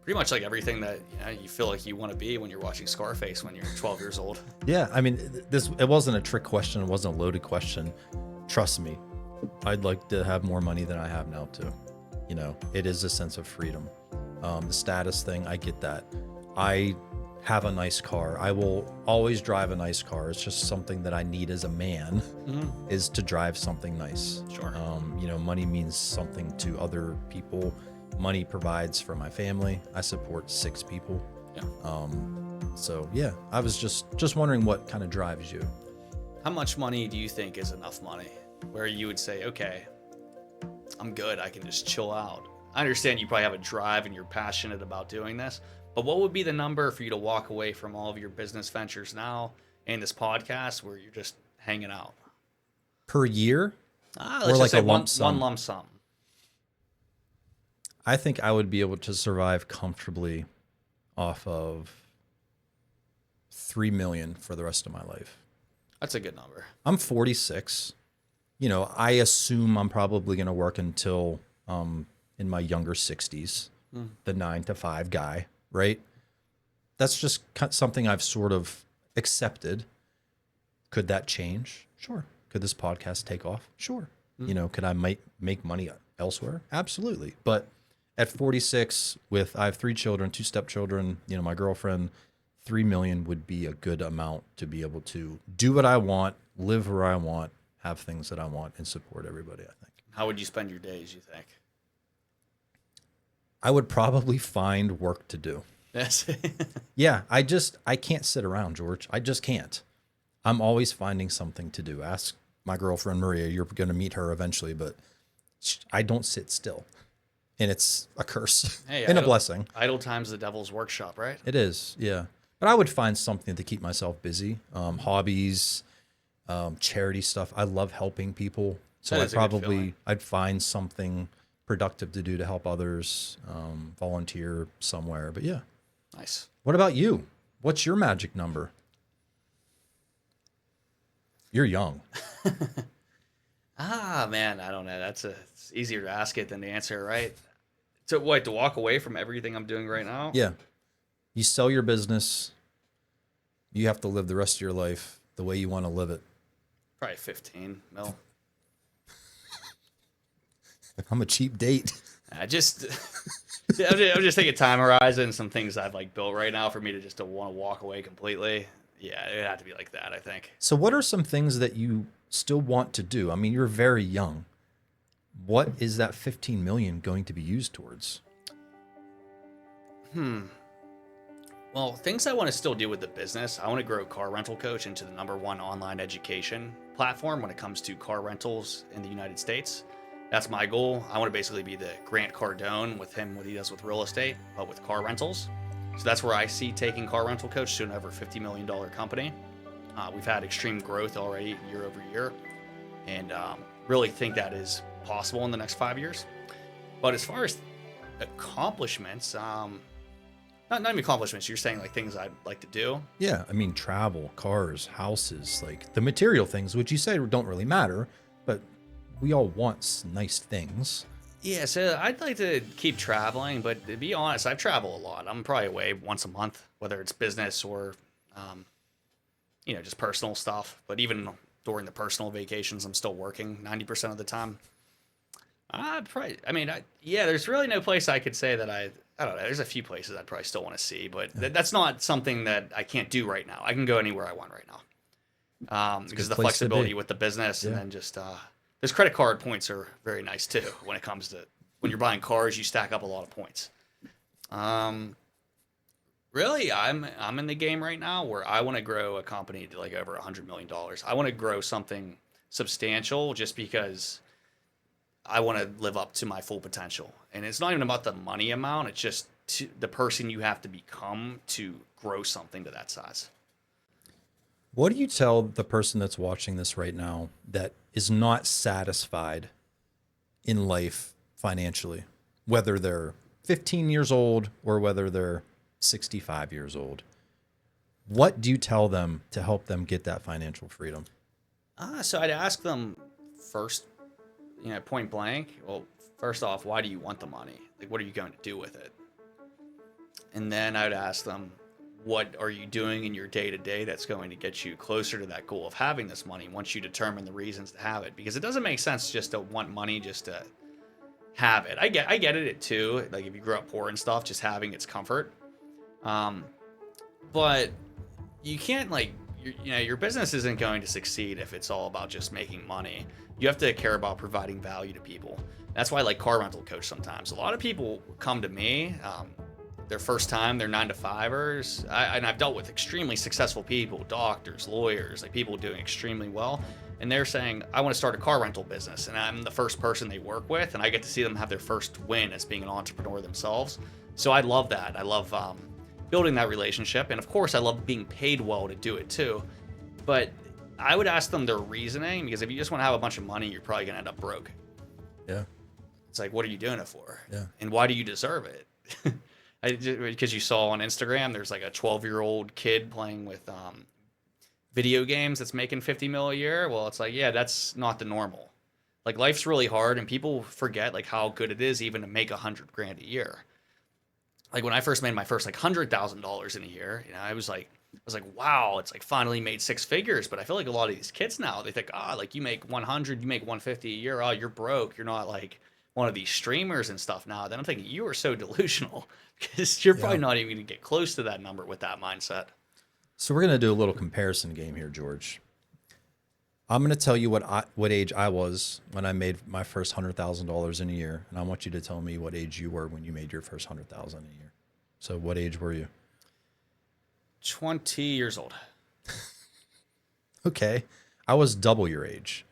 Pretty much like everything that you feel like you want to be when you're watching Scarface when you're 12 years old. Yeah, I mean, it wasn't a trick question. It wasn't a loaded question. Trust me, I'd like to have more money than I have now too. It is a sense of freedom. The status thing, I get that. I have a nice car. I will always drive a nice car. It's just something that I need as a man is to drive something nice. Sure. Money means something to other people. Money provides for my family. I support 6 people. Yeah. So yeah, I was just wondering what kind of drives you. How much money do you think is enough money where you would say, okay, I'm good. I can just chill out. I understand you probably have a drive and you're passionate about doing this, but what would be the number for you to walk away from all of your business ventures now and this podcast where you're just hanging out? Per year? Let's Or just like say a lump sum? one lump sum. I think I would be able to survive comfortably off of 3 million for the rest of my life. That's a good number. I'm 46. I assume I'm probably going to work until in my younger 60s, the 9 to 5 guy, right? That's just something I've sort of accepted. Could that change? Sure. Could this podcast take off? Sure. Could I make money elsewhere? Absolutely. But at 46, I have 3 children, 2 stepchildren, my girlfriend, 3 million would be a good amount to be able to do what I want, live where I want, have things that I want, and support everybody, I think. How would you spend your days, you think? I would probably find work to do. Yes. Yeah, I can't sit around, George. I just can't. I'm always finding something to do. Ask my girlfriend, Maria. You're going to meet her eventually, but I don't sit still. And it's a curse and a blessing. Idle time's the devil's workshop, right? It is, yeah. But I would find something to keep myself busy. Hobbies, charity stuff. I love helping people. So I'd find something productive to do to help others, volunteer somewhere. But yeah. Nice. What about you? What's your magic number? You're young. Man, I don't know. It's easier to ask it than to answer, right? So what, to walk away from everything I'm doing right now? Yeah. You sell your business. You have to live the rest of your life the way you want to live it. Probably 15 mil. I'm a cheap date. I'm just thinking time horizon, some things I've like built right now for me to want to walk away completely. Yeah, it'd have to be like that, I think. So what are some things that you still want to do? I mean, you're very young. What is that 15 million going to be used towards? Well, things I want to still do with the business, I want to grow Car Rental Coach into the #1 online education platform when it comes to car rentals in the United States. That's my goal. I want to basically be the Grant Cardone with him, what he does with real estate, but with car rentals. So that's where I see taking Car Rental Coach to an over $50 million company. We've had extreme growth already year over year, and really think that is possible in the next 5 years. But as far as accomplishments, not even accomplishments, you're saying like things I'd like to do. Yeah, I mean, travel, cars, houses, like the material things, which you say don't really matter, but we all want nice things. Yeah, so I'd like to keep traveling, but to be honest, I travel a lot. I'm probably away once a month, whether it's business or, just personal stuff. But even during the personal vacations, I'm still working 90% of the time. There's really no place I could say that I don't know. There's a few places I'd probably still want to see, but that's not something that I can't do right now. I can go anywhere I want right now. because of the place to be. flexibility with the business, and then just those credit card points are very nice too. When it comes to when you're buying cars, you stack up a lot of points. Really, I'm in the game right now where I want to grow a company to like over $100 million. I want to grow something substantial just because I want to live up to my full potential. And it's not even about the money amount. It's just the person you have to become to grow something to that size. What do you tell the person that's watching this right now that is not satisfied in life financially, whether they're 15 years old or whether they're 65 years old? What do you tell them to help them get that financial freedom? So I'd ask them first, point blank. Well, first off, why do you want the money? Like, what are you going to do with it? And then I'd ask them, what are you doing in your day-to-day that's going to get you closer to that goal of having this money once you determine the reasons to have it? Because it doesn't make sense just to want money just to have it. I get it too. Like if you grew up poor and stuff, just having its comfort. But you can't your business isn't going to succeed if it's all about just making money. You have to care about providing value to people. That's why I like car rental coach sometimes. A lot of people come to me, their first time, they're 9-to-5ers. And I've dealt with extremely successful people, doctors, lawyers, like people doing extremely well. And they're saying, I want to start a car rental business. And I'm the first person they work with. And I get to see them have their first win as being an entrepreneur themselves. So I love that. I love building that relationship. And of course, I love being paid well to do it too. But I would ask them their reasoning, because if you just want to have a bunch of money, you're probably going to end up broke. Yeah. It's like, what are you doing it for? Yeah. And why do you deserve it? Because you saw on Instagram, there's like a 12-year-old kid playing with video games that's making 50 mil a year. Well, it's like, yeah, that's not the normal. Like life's really hard, and people forget like how good it is even to make $100,000 a year. Like when I first made my first like $100,000 in a year, I was like, wow, it's like finally made 6 figures. But I feel like a lot of these kids now, they think, like you make 100, you make 150 a year. Oh, you're broke. You're not like one of these streamers and stuff now. Then I'm thinking you are so delusional, because you're probably not even going to get close to that number with that mindset. So we're going to do a little comparison game here, George. I'm going to tell you what age I was when I made my first $100,000 in a year, and I want you to tell me what age you were when you made your first $100,000 a year. So what age were you? 20 years old. Okay. I was double your age,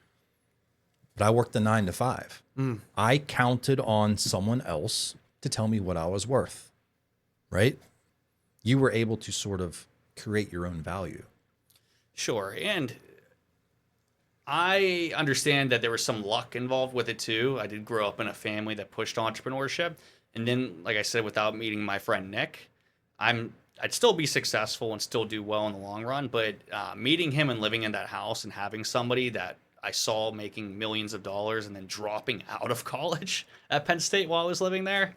but I worked a 9-to-5. I counted on someone else to tell me what I was worth, right? You were able to sort of create your own value. Sure. And I understand that there was some luck involved with it too. I did grow up in a family that pushed entrepreneurship. And then, like I said, without meeting my friend Nick, I'd still be successful and still do well in the long run. But meeting him and living in that house and having somebody that I saw making millions of dollars and then dropping out of college at Penn State while I was living there,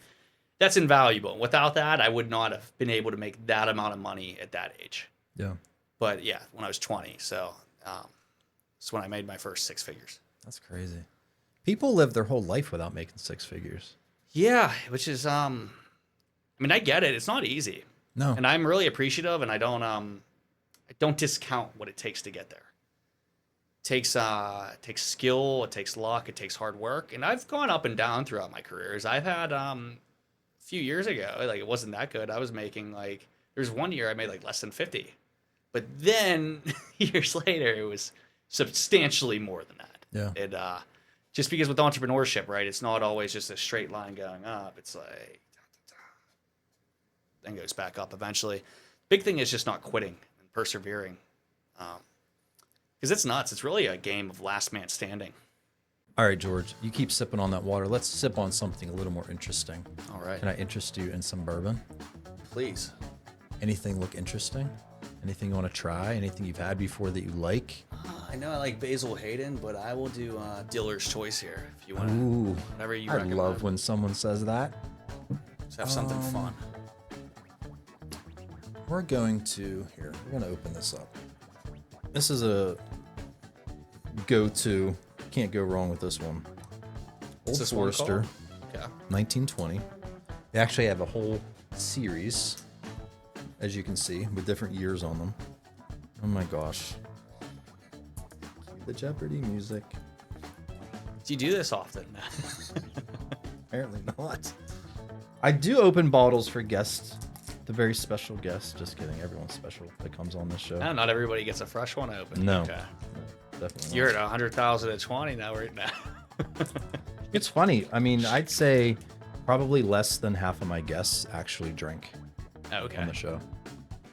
that's invaluable. Without that, I would not have been able to make that amount of money at that age. Yeah. But yeah, when I was 20. So it's when I made my first 6 figures. That's crazy. People live their whole life without making 6 figures. Yeah, which is, I get it. It's not easy. No. And I'm really appreciative, and I don't discount what it takes to get there. It takes skill, it takes luck, it takes hard work. And I've gone up and down throughout my careers. I've had a few years ago, like it wasn't that good. I was making there's one year I made like less than 50. But then years later, it was substantially more than that. Yeah. It just because with entrepreneurship, right, it's not always just a straight line going up. It's like then goes back up eventually. Big thing is just not quitting and persevering. Because it's nuts. It's really a game of last man standing. All right, George, you keep sipping on that water. Let's sip on something a little more interesting. All right. Can I interest you in some bourbon? Please. Anything look interesting? Anything you want to try? Anything you've had before that you like? I know I like Basil Hayden, but I will do dealer's choice here if you want to. Ooh, Whatever you I recommend. love when someone says that. Let's have something fun. We're going to open this up. This is a go-to. Can't go wrong with this one. Old this one Forester, called? Yeah. 1920. They actually have a whole series, as you can see, with different years on them. Oh my gosh. The Jeopardy music. Do you do this often? Apparently not. I do open bottles for guests. The very special guests. Just kidding. Everyone's special that comes on this show. No, not everybody gets a fresh one open. No. Okay. No, definitely You're not. at 100,000 at 20 now, right now. It's funny. I mean, I'd say probably less than half of my guests actually drink Okay. on the show.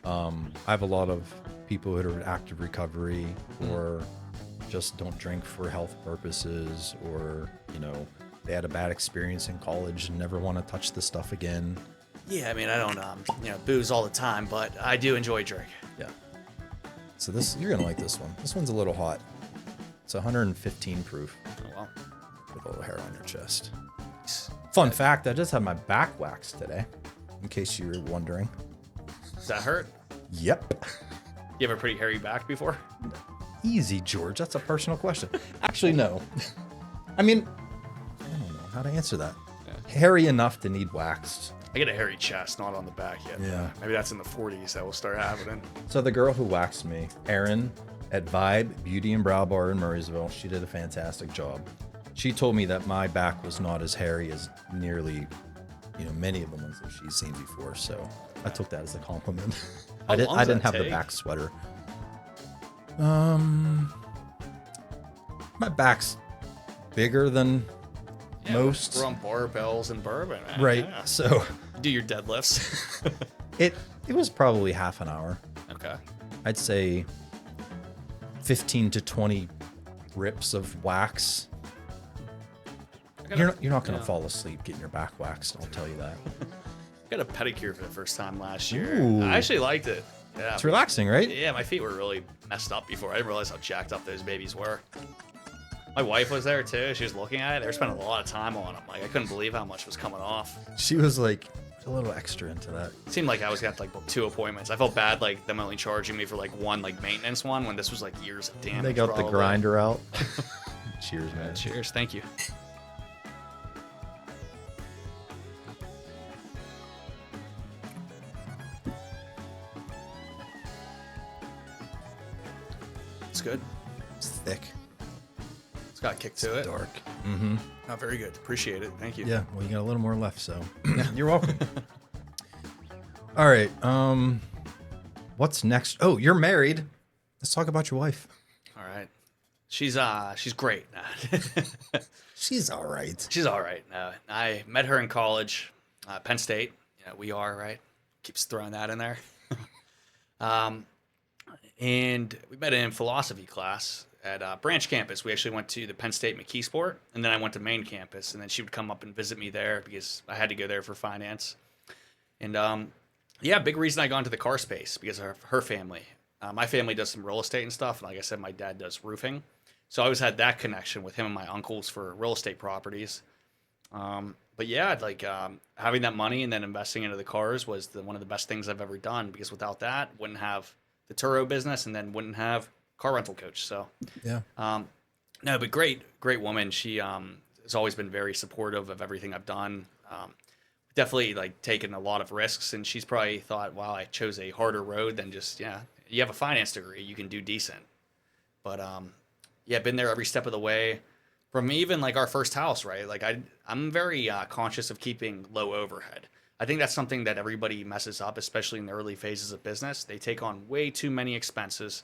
I have a lot of people that are in active recovery or just don't drink for health purposes, or, you know, they had a bad experience in college and never want to touch the stuff again. Yeah, I mean, I don't, booze all the time, but I do enjoy drink. Yeah. So this, you're going to like this one. This one's a little hot. It's 115 proof Oh, well. with a little hair on your chest. Fun fact, I just had my back waxed today, in case you were wondering. Does that hurt? Yep. You have a pretty hairy back before? Easy, George. That's a personal question. Actually, no. I mean, I don't know how to answer that. Yeah. Hairy enough to need waxed. I get a hairy chest, not on the back yet. Yeah. Maybe that's in the 40s that will start happening. So the girl who waxed me, Erin, at Vibe Beauty and Brow Bar in Murraysville, she did a fantastic job. She told me that my back was not as hairy as nearly, many of the ones that she's seen before. So I took that as a compliment. How long I does didn't that have the take? back sweater. My back's bigger than Yeah, most. We're on Barbells and Bourbon. Man. Right. Yeah. So You do your deadlifts. it was probably half an hour. Okay. I'd say 15 to 20 rips of wax. You're not going to fall asleep getting your back waxed, I'll tell you that. I got a pedicure for the first time last year. Ooh. I actually liked it. Yeah. It's relaxing, right? Yeah, my feet were really messed up before. I didn't realize how jacked up those babies were. My wife was there too. She was looking at it. They were spending a lot of time on them. Like, I couldn't believe how much was coming off. She was like a little extra into that. It seemed like I was gonna have to book 2 appointments. I felt bad like them only charging me for one maintenance one when this was years of damage. They got the probably. grinder out. Cheers, man. Cheers, thank you. It's good. It's thick. It's got a kick to it. Dark. Mm-hmm. Oh, very good. Appreciate it. Thank you. Yeah, well, you got a little more left, so you're welcome. All right. What's next? Oh, you're married. Let's talk about your wife. All right. She's great. She's all right. She's all right. I met her in college, Penn State. We are, right? Keeps throwing that in there. And we met in philosophy class at branch campus. We actually went to the Penn State McKeesport, and then I went to main campus, and then she would come up and visit me there because I had to go there for finance. And big reason I got into the car space because of her family. My family does some real estate and stuff. And like I said, my dad does roofing. So I always had that connection with him and my uncles for real estate properties. But yeah, having that money and then investing into the cars was one of the best things I've ever done, because without that, wouldn't have the Turo business and then wouldn't have car rental coach. So Yeah. no, but great woman. She has always been very supportive of everything I've done. Definitely taken a lot of risks, and she's probably thought, wow, I chose a harder road than just, you have a finance degree, you can do decent. But been there every step of the way from even our first house, right? I'm very conscious of keeping low overhead. I think that's something that everybody messes up, especially in the early phases of business. They take on way too many expenses.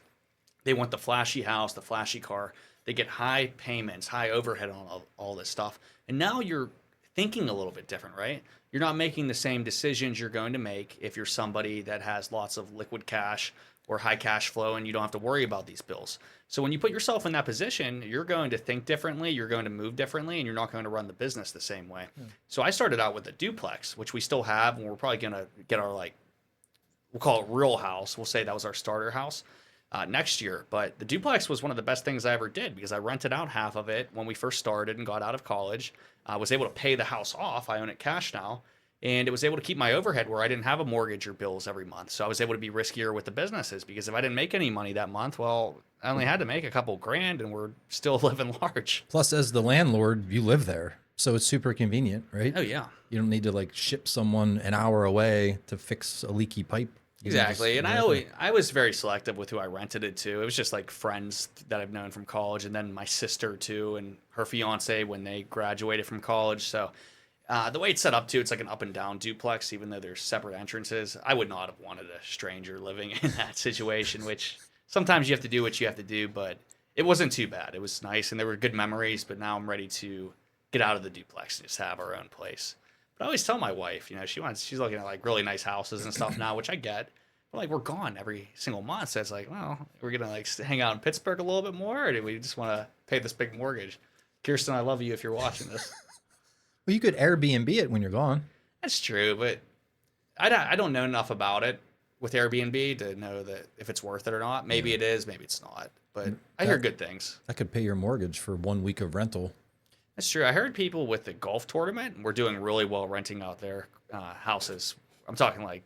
They want the flashy house, the flashy car. They get high payments, high overhead on all this stuff. And now you're thinking a little bit different, right? You're not making the same decisions you're going to make if you're somebody that has lots of liquid cash or high cash flow and you don't have to worry about these bills. So when you put yourself in that position, you're going to think differently, you're going to move differently, and you're not going to run the business the same way. So I started out with a duplex, which we still have, and we're probably going to get our we'll call it real house. We'll say that was our starter house next year. But the duplex was one of the best things I ever did, because I rented out half of it when we first started and got out of college. I was able to pay the house off. I own it cash now. And it was able to keep my overhead where I didn't have a mortgage or bills every month. So I was able to be riskier with the businesses, because if I didn't make any money that month, well, I only had to make a couple grand and we're still living large. Plus, as the landlord, you live there. So it's super convenient, right? Oh, yeah. You don't need to ship someone an hour away to fix a leaky pipe. You can Exactly. just And rent it. I was very selective with who I rented it to. It was just like friends that I've known from college, and then my sister too, and her fiance when they graduated from college. So the way it's set up too, it's like an up and down duplex, even though there's separate entrances. I would not have wanted a stranger living in that situation, which sometimes you have to do what you have to do, but it wasn't too bad. It was nice, and there were good memories, but now I'm ready to get out of the duplex and just have our own place. But I always tell my wife, she's looking at like really nice houses and stuff now, which I get. But like we're gone every single month, so it's like, well, we're gonna like hang out in Pittsburgh a little bit more, or do we just want to pay this big mortgage? Kirsten, I love you if you're watching this. Well, you could Airbnb it when you're gone. That's true, but I don't know enough about it with Airbnb to know that if it's worth it or not. Maybe it is, maybe it's not. But I hear good things. That could pay your mortgage for 1 week of rental. That's true. I heard people with the golf tournament were doing really well renting out their houses. I'm talking like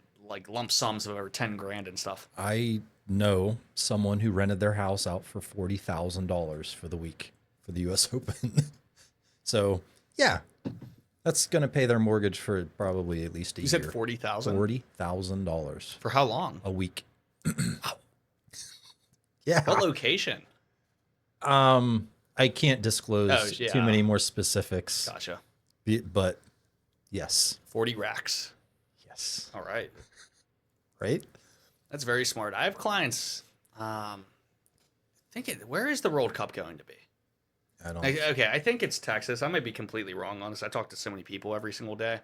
lump sums of over 10 grand and stuff. I know someone who rented their house out for $40,000 for the week for the U.S. Open. So, yeah, that's going to pay their mortgage for probably at least a year. You said 40,000? $40,000 For how long? a week. Yeah. What location? I can't disclose too many more specifics. Gotcha. But yes. 40 racks. Yes. All right. Right? That's very smart. I have clients where is the World Cup going to be? I don't Okay, I think it's Texas. I might be completely wrong on this. I talk to so many people every single day.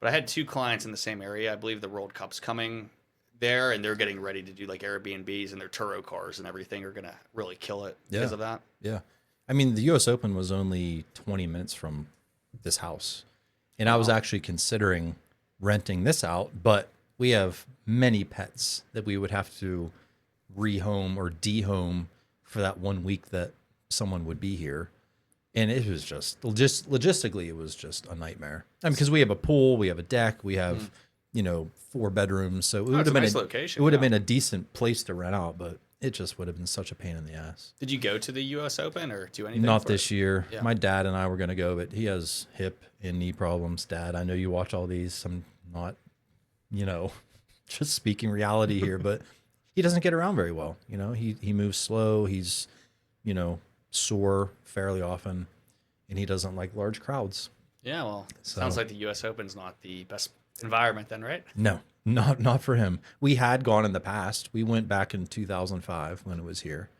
But I had 2 clients in the same area. I believe the World Cup's coming there, and they're getting ready to do like Airbnbs, and their Turo cars and everything are going to really kill it because of that. Yeah. I mean, the U.S. Open was only 20 minutes from this house. And I was actually considering renting this out, but we have many pets that we would have to rehome or dehome for that 1 week that someone would be here. And it was just logistically, it was just a nightmare. I mean, because we have a pool, we have a deck, we have, 4 bedrooms. So it would have been a nice location. It would have been a decent place to rent out, but it just would have been such a pain in the ass. Did you go to the U.S. Open or do anything? Not this year. Yeah. My dad and I were going to go, but he has hip and knee problems. Dad, I know you watch all these. I'm not, just speaking reality here, but he doesn't get around very well. He moves slow. He's, sore fairly often, and he doesn't like large crowds. Yeah, well, So- sounds like the U.S. Open's not the best environment then, right? No, not for him. We had gone in the past. We went back in 2005 when it was here.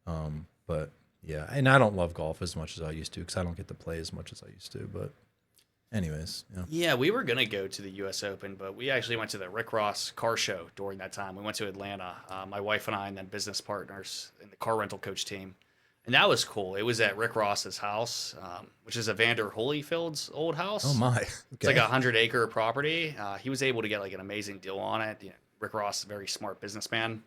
But yeah, and I don't love golf as much as I used to because I don't get to play as much as I used to. But anyways, yeah. Yeah, we were going to go to the U.S. Open, but we actually went to the Rick Ross car show during that time. We went to Atlanta, my wife and I, and then business partners in the car rental coach team. And that was cool. It was at Rick Ross's house, which is Evander Holyfield's old house. Oh my! Okay. It's like a 100-acre property. He was able to get like an amazing deal on it. Rick Ross is a very smart businessman.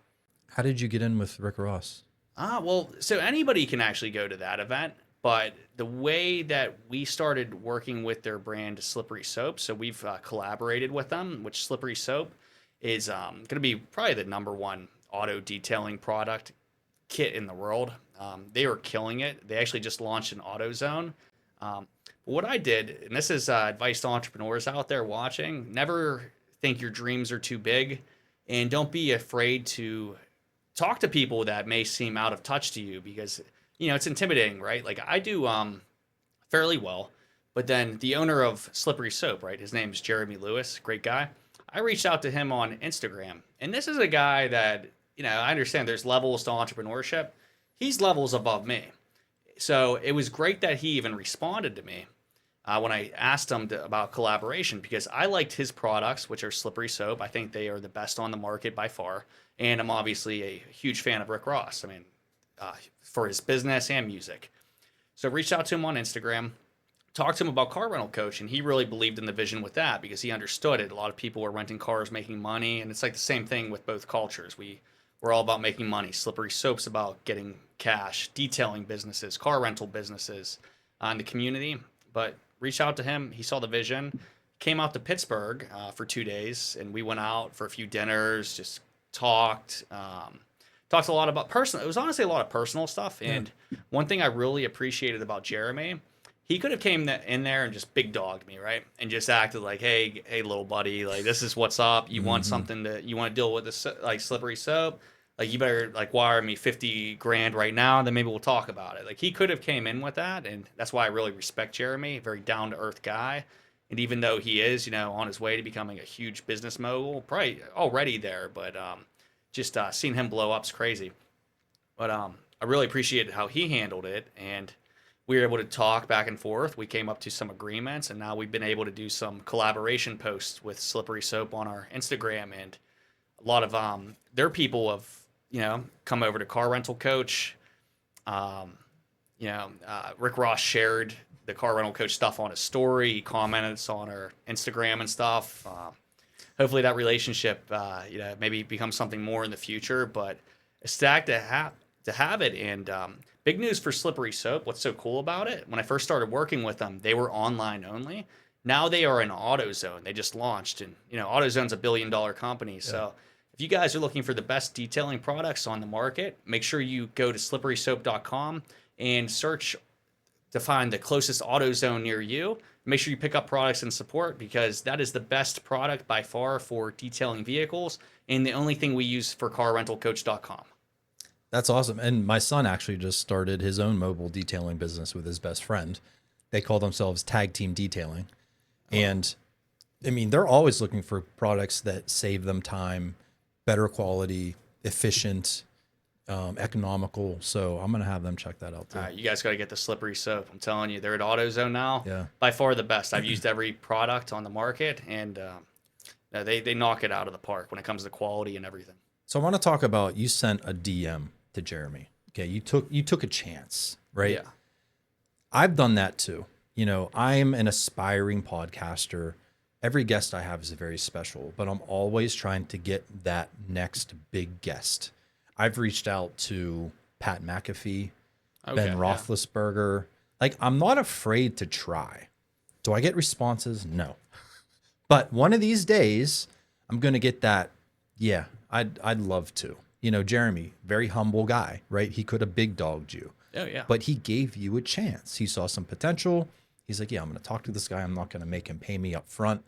How did you get in with Rick Ross? Well, so anybody can actually go to that event, but the way that we started working with their brand Slippery Soap, so we've collaborated with them, which Slippery Soap is going to be probably the #1 auto detailing product kit in the world. They are killing it. They actually just launched an AutoZone. What I did, and this is advice to entrepreneurs out there watching, never think your dreams are too big, and don't be afraid to talk to people that may seem out of touch to you because, it's intimidating, right? Like I do fairly well, but then the owner of Slippery Soap, right? His name is Jeremy Lewis, great guy. I reached out to him on Instagram, and this is a guy that, I understand there's levels to entrepreneurship. He's levels above me. So it was great that he even responded to me when I asked him about collaboration because I liked his products, which are Slippery Soap. I think they are the best on the market by far. And I'm obviously a huge fan of Rick Ross. I mean, for his business and music. So I reached out to him on Instagram, talked to him about car rental coach, and he really believed in the vision with that because he understood it. A lot of people were renting cars, making money, and it's like the same thing with both cultures. We're all about making money. Slippery Soap's about getting cash, detailing businesses, car rental businesses in the community. But reached out to him. He saw the vision, came out to Pittsburgh for 2 days, and we went out for a few dinners, just talked a lot about personal. It was honestly a lot of personal stuff. And one thing I really appreciated about Jeremy he could have came in there and just big dogged me, right? And just acted like, hey, little buddy, like this is what's up. You want something you want to deal with this like slippery soap. Like you better like wire me 50 grand right now, then maybe we'll talk about it. Like he could have came in with that, and that's why I really respect Jeremy, a very down to earth guy. And even though he is, on his way to becoming a huge business mogul, probably already there, but just seeing him blow up is crazy. But I really appreciated how he handled it, and we were able to talk back and forth. We came up to some agreements, and now we've been able to do some collaboration posts with Slippery Soap on our Instagram, and a lot of their people have come over to Car Rental Coach. Rick Ross shared the Car Rental Coach stuff on his story. He commented on our Instagram and stuff. Hopefully that relationship, maybe becomes something more in the future. But ecstatic to have it. And big news for Slippery Soap. What's so cool about it? When I first started working with them, they were online only. Now they are in AutoZone. They just launched, and AutoZone's a $1 billion company. Yeah. So if you guys are looking for the best detailing products on the market, make sure you go to slipperysoap.com and search to find the closest AutoZone near you. Make sure you pick up products and support, because that is the best product by far for detailing vehicles, and the only thing we use for carrentalcoach.com. That's awesome. And my son actually just started his own mobile detailing business with his best friend. They call themselves Tag Team Detailing. And I mean, they're always looking for products that save them time, better quality, efficient, economical. So I'm going to have them check that out too. All right, you guys got to get the Slippery Soap. I'm telling you, they're at AutoZone now. Yeah. By far the best. I've used every product on the market, and they knock it out of the park when it comes to quality and everything. So I want to talk about, you sent a DM to Jeremy. Okay. You took a chance, right? Yeah. I've done that too. I'm an aspiring podcaster. Every guest I have is very special, but I'm always trying to get that next big guest. I've reached out to Pat McAfee, Ben Roethlisberger. Yeah. Like, I'm not afraid to try. Do I get responses? No. But one of these days, I'm going to get that. Yeah, I'd love to. Jeremy, very humble guy, right? He could have big dogged you. Oh, yeah. But he gave you a chance. He saw some potential. He's like, yeah, I'm going to talk to this guy. I'm not going to make him pay me up front,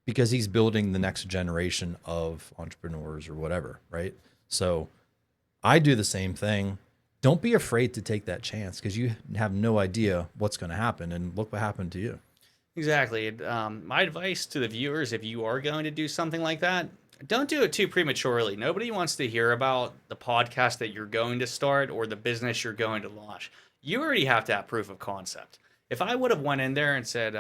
because he's building the next generation of entrepreneurs or whatever, right? So I do the same thing. Don't be afraid to take that chance, because you have no idea what's going to happen. And look what happened to you. Exactly. My advice to the viewers, if you are going to do something like that, don't do it too prematurely. Nobody wants to hear about the podcast that you're going to start or the business you're going to launch. You already have to have proof of concept. If I would have went in there and said,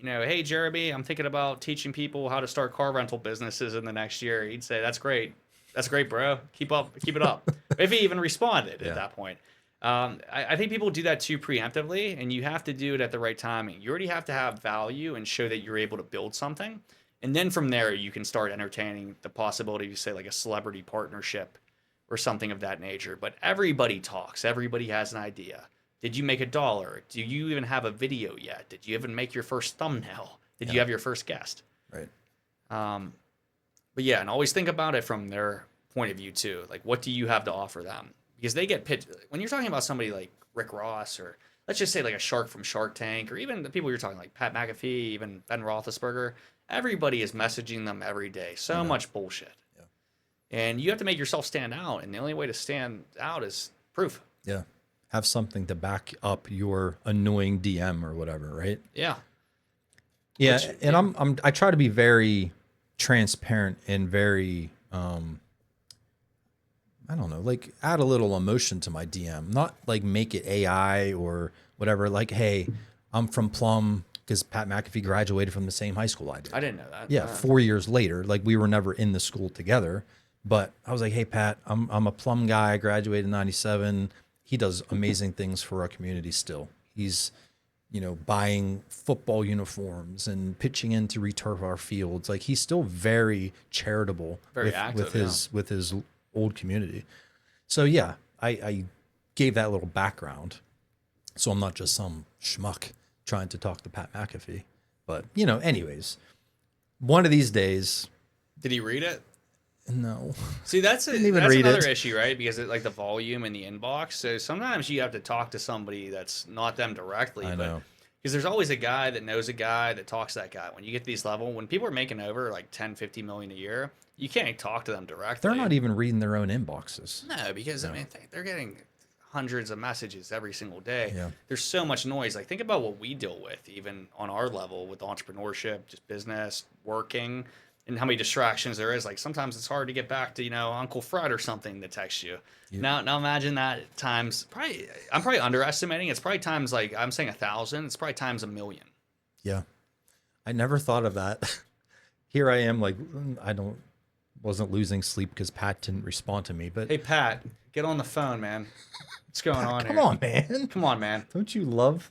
hey, Jeremy, I'm thinking about teaching people how to start car rental businesses in the next year, he'd say, that's great. That's great, bro. Keep it up. If he even responded at that point. I think people do that too preemptively, and you have to do it at the right timing. You already have to have value and show that you're able to build something. And then from there, you can start entertaining the possibility of, say, like a celebrity partnership or something of that nature. But everybody talks. Everybody has an idea. Did you make $1? Do you even have a video yet? Did you even make your first thumbnail? Did you have your first guest? Right. But yeah, and always think about it from their point of view too. Like, what do you have to offer them? Because they get pitched. When you're talking about somebody like Rick Ross, or let's just say like a shark from Shark Tank, or even the people you're talking like Pat McAfee, even Ben Roethlisberger, everybody is messaging them every day. So much bullshit. Yeah. And you have to make yourself stand out. And the only way to stand out is proof. Yeah. Have something to back up your annoying DM or whatever, right? Yeah. Yeah. And I try to be very transparent and very, I don't know, like add a little emotion to my DM, not like make it AI or whatever. Like, hey, I'm from Plum, because Pat McAfee graduated from the same high school I did. I didn't know that. Yeah. 4 years later, like we were never in the school together, but I was like, hey, Pat, I'm a Plum guy. I graduated in 97. He does amazing things for our community still. He's, buying football uniforms and pitching in to returf our fields. Like, he's still very charitable, very active, with his old community. So yeah, I gave that little background. So I'm not just some schmuck trying to talk to Pat McAfee. But, anyways, one of these days. Did he read it? No. See, that's another issue, right? Because like the volume in the inbox. So sometimes you have to talk to somebody that's not them directly. I know. Because there's always a guy that knows a guy that talks to that guy. When you get to these level, when people are making over like 10, 50 million a year, you can't talk to them directly. They're not even reading their own inboxes. No, because I mean, they're getting hundreds of messages every single day. Yeah. There's so much noise. Like think about what we deal with, even on our level with entrepreneurship, just business, working, and how many distractions there is. Like sometimes it's hard to get back to, Uncle Fred or something that texts you. Now imagine that times I'm probably underestimating. It's probably times like I'm saying 1,000. It's probably times 1,000,000. Yeah. I never thought of that. Here I am, like, wasn't losing sleep because Pat didn't respond to me, but Hey Pat, get on the phone, man. What's going on come here? on, man. Come on, man. Don't you love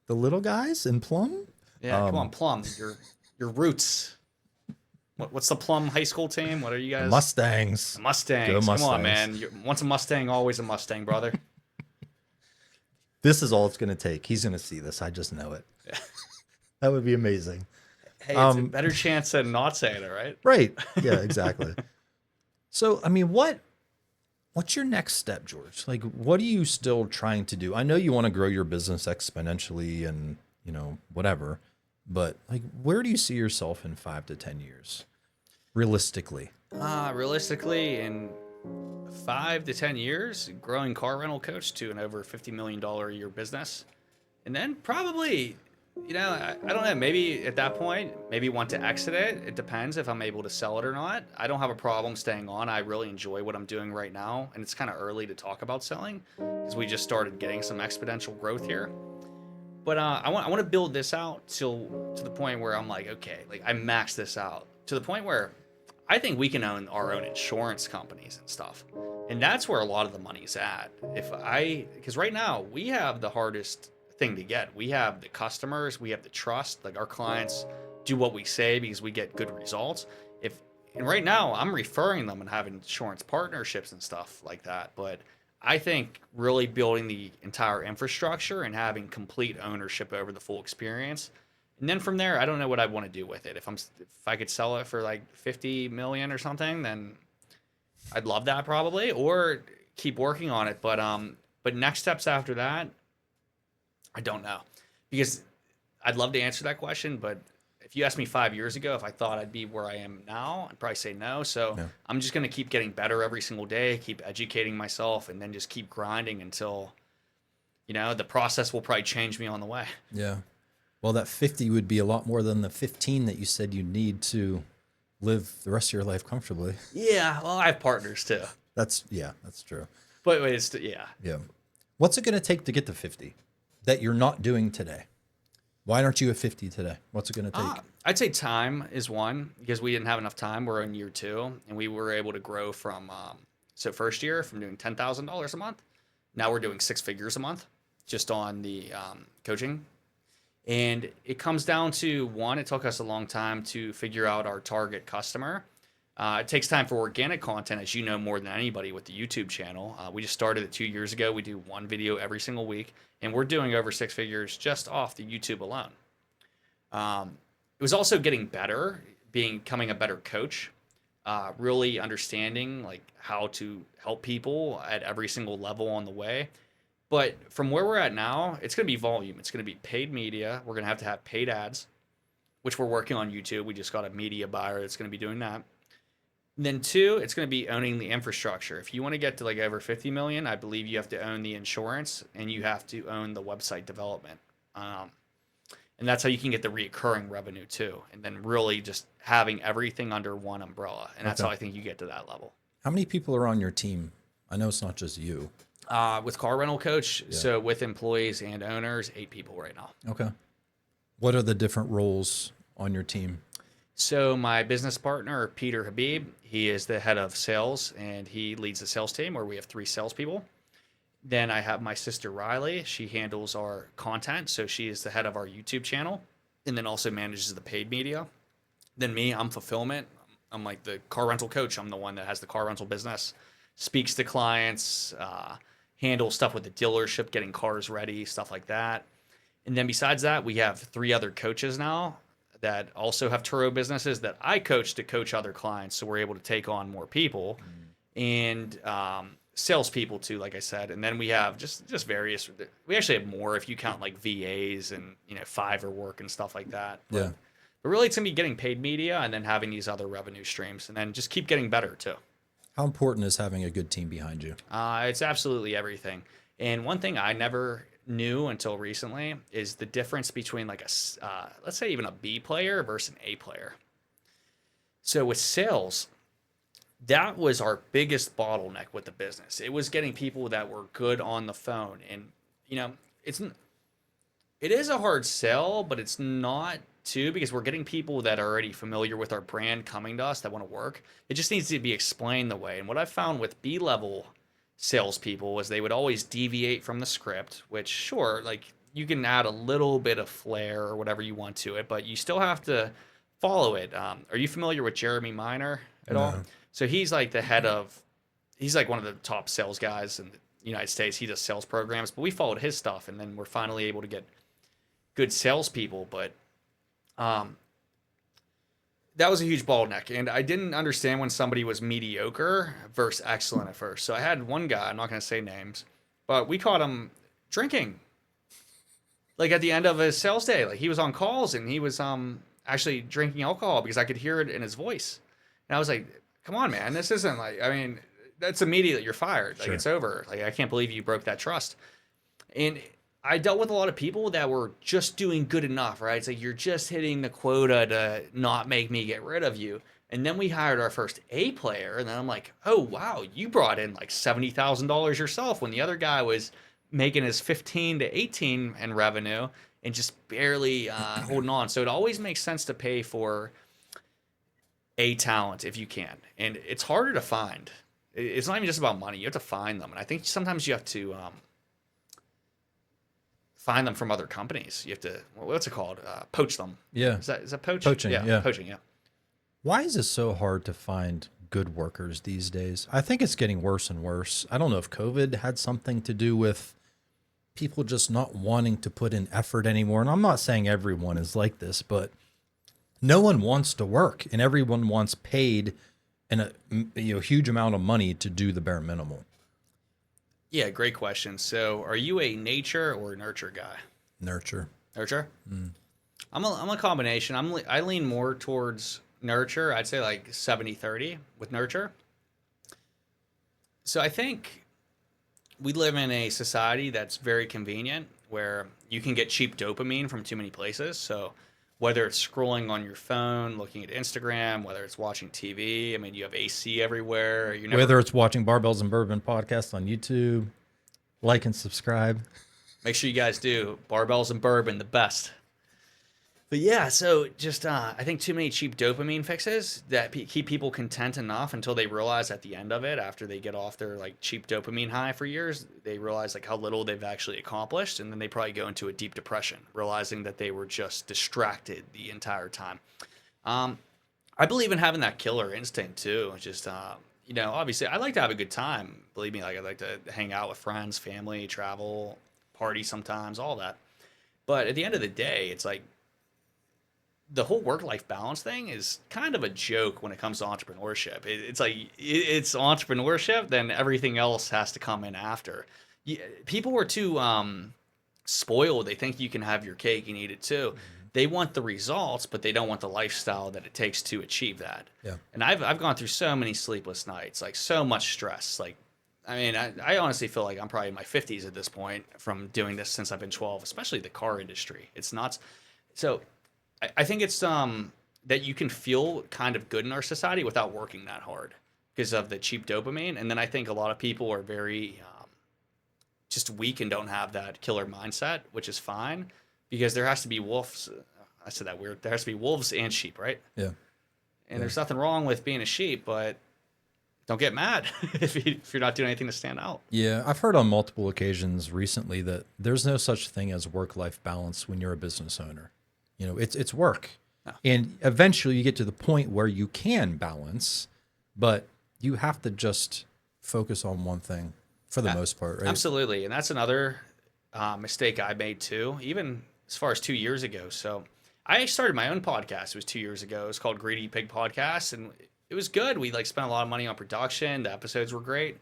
the little guys in Plum? Yeah, come on, Plum. Your roots. What's the Plum high school team? What are you guys? Mustangs. The Mustangs. Go Come on, Mustangs. man. Once a Mustang, always a Mustang, brother. This is all it's going to take. He's going to see this. I just know it. That would be amazing. Hey, it's a better chance than not saying it, right? Right. Yeah, exactly. So, I mean, what's your next step, George? Like, what are you still trying to do? I know you want to grow your business exponentially and, whatever, but like, where do you see yourself in 5 to 10 years? Realistically. Realistically, in 5 to 10 years, growing car rental coach to an over $50 million a year business. And then probably, I don't know, maybe at that point, maybe want to exit it. It depends if I'm able to sell it or not. I don't have a problem staying on. I really enjoy what I'm doing right now. And it's kind of early to talk about selling because we just started getting some exponential growth here. But I want to build this out to the point where I'm like, okay, like I max this out to the point where I think we can own our own insurance companies and stuff. And that's where a lot of the money's at. Because right now we have the hardest thing to get. We have the customers, we have the trust, like our clients do what we say because we get good results. And right now I'm referring them and having insurance partnerships and stuff like that. But I think really building the entire infrastructure and having complete ownership over the full experience. And then from there, I don't know what I want to do with it. If I could sell it for like 50 million or something, then I'd love that probably, or keep working on it. But next steps after that, I don't know, because I'd love to answer that question. But if you asked me 5 years ago if I thought I'd be where I am now, I'd probably say no. So yeah. I'm just going to keep getting better every single day, keep educating myself, and then just keep grinding until, the process will probably change me on the way. Yeah. Well, that 50 would be a lot more than the 15 that you said you need to live the rest of your life comfortably. Yeah. Well, I have partners too. That's true. But it's, yeah. Yeah. What's it going to take to get to 50 that you're not doing today? Why aren't you at 50 today? What's it going to take? I'd say time is one, because we didn't have enough time. We're in year 2, and we were able to grow from, first year from doing $10,000 a month. Now we're doing 6 figures a month just on the coaching. And it comes down to, one, it took us a long time to figure out our target customer. It takes time for organic content, as you know more than anybody with the YouTube channel. We just started it 2 years ago. We do 1 video every single week, and we're doing over 6 figures just off the YouTube alone. It was also getting better, becoming a better coach, really understanding like how to help people at every single level on the way. But from where we're at now, it's going to be volume. It's going to be paid media. We're going to have paid ads, which we're working on YouTube. We just got a media buyer that's going to be doing that. And then 2, it's going to be owning the infrastructure. If you want to get to like over 50 million, I believe you have to own the insurance and you have to own the website development. And that's how you can get the recurring revenue too. And then really just having everything under one umbrella. And that's how I think you get to that level. How many people are on your team? I know it's not just you. With car rental coach, so with employees and owners, 8 people right now. Okay. What are the different roles on your team? So my business partner, Peter Habib, he is the head of sales, and he leads the sales team where we have 3 salespeople. Then I have my sister Riley. She handles our content, so she is the head of our YouTube channel, and then also manages the paid media. Then me, I'm fulfillment. I'm like the car rental coach. I'm the one that has the car rental business, speaks to clients, handle stuff with the dealership, getting cars ready, stuff like that. And then besides that, we have 3 other coaches now that also have Turo businesses that I coach to coach other clients. So we're able to take on more people. And salespeople too, like I said, and then we have just various. We actually have more if you count like VAs and Fiverr work and stuff like that. Yeah. But really, it's gonna be getting paid media and then having these other revenue streams, and then just keep getting better too. How important is having a good team behind you? It's absolutely everything. And one thing I never knew until recently is the difference between like let's say even a B player versus an A player. So with sales, that was our biggest bottleneck with the business. It was getting people that were good on the phone, and it is a hard sell, but it's not too, because we're getting people that are already familiar with our brand coming to us that want to work. It just needs to be explained the way. And what I found with B-level salespeople was they would always deviate from the script, which sure, like you can add a little bit of flair or whatever you want to it, but you still have to follow it. Are you familiar with Jeremy Minor at all? So he's like he's like one of the top sales guys in the United States. He does sales programs, but we followed his stuff, and then we're finally able to get good salespeople. But that was a huge bottleneck, and I didn't understand when somebody was mediocre versus excellent at first. So I had one guy, I'm not going to say names, but we caught him drinking. Like at the end of his sales day, like he was on calls and he was actually drinking alcohol because I could hear it in his voice. And I was like, come on, man, this isn't like, I mean, that's immediate. You're fired. Like Sure. It's over. Like I can't believe you broke that trust. And I dealt with a lot of people that were just doing good enough, right? It's like you're just hitting the quota to not make me get rid of you. And then we hired our first A player, and then I'm like, oh wow, you brought in like $70,000 yourself when the other guy was making his 15 to 18 in revenue and just barely holding on. So it always makes sense to pay for A talent if you can, and it's harder to find. It's not even just about money; you have to find them, and I think sometimes you have to find them from other companies. You have to, what's it called? Poach them. Yeah. Is that poach? Poaching, yeah. Poaching, yeah. Why is it so hard to find good workers these days? I think it's getting worse and worse. I don't know if COVID had something to do with people just not wanting to put in effort anymore. And I'm not saying everyone is like this, but no one wants to work, and everyone wants paid in a huge amount of money to do the bare minimum. Yeah, great question. So are you a nature or nurture guy? Nurture. Nurture? I'm a combination. I lean more towards nurture. I'd say like 70-30 with nurture. So I think we live in a society that's very convenient where you can get cheap dopamine from too many places. So whether it's scrolling on your phone, looking at Instagram, whether it's watching TV, I mean, you have AC everywhere. Whether it's watching Barbells and Bourbon podcast on YouTube, like and subscribe. Make sure you guys do. Barbells and Bourbon, the best. But yeah, so just I think too many cheap dopamine fixes that keep people content enough until they realize at the end of it, after they get off their like cheap dopamine high for years, they realize like how little they've actually accomplished, and then they probably go into a deep depression, realizing that they were just distracted the entire time. I believe in having that killer instinct too. Just obviously I like to have a good time. Believe me, like I like to hang out with friends, family, travel, party sometimes, all that. But at the end of the day, it's like the whole work-life balance thing is kind of a joke when it comes to entrepreneurship. It's like it's entrepreneurship, then everything else has to come in after. People are too spoiled. They think you can have your cake and eat it too. They want the results, but they don't want the lifestyle that it takes to achieve that. Yeah. And I've gone through so many sleepless nights, like so much stress. Like, I mean, I honestly feel like I'm probably in my 50s at this point from doing this since I've been 12, especially the car industry. It's nuts. So I think it's that you can feel kind of good in our society without working that hard because of the cheap dopamine. And then I think a lot of people are very just weak and don't have that killer mindset, which is fine because there has to be wolves. I said that weird. There has to be wolves and sheep, right? Yeah. And there's nothing wrong with being a sheep, but don't get mad if you're not doing anything to stand out. Yeah, I've heard on multiple occasions recently that there's no such thing as work-life balance when you're a business owner. It's work. Yeah. And eventually you get to the point where you can balance, but you have to just focus on one thing for the most part, right? Absolutely. And that's another mistake I made too, even as far as 2 years ago. So I started my own podcast. It was 2 years ago. It was called Greedy Pig Podcast, and it was good. We spent a lot of money on production. The episodes were great.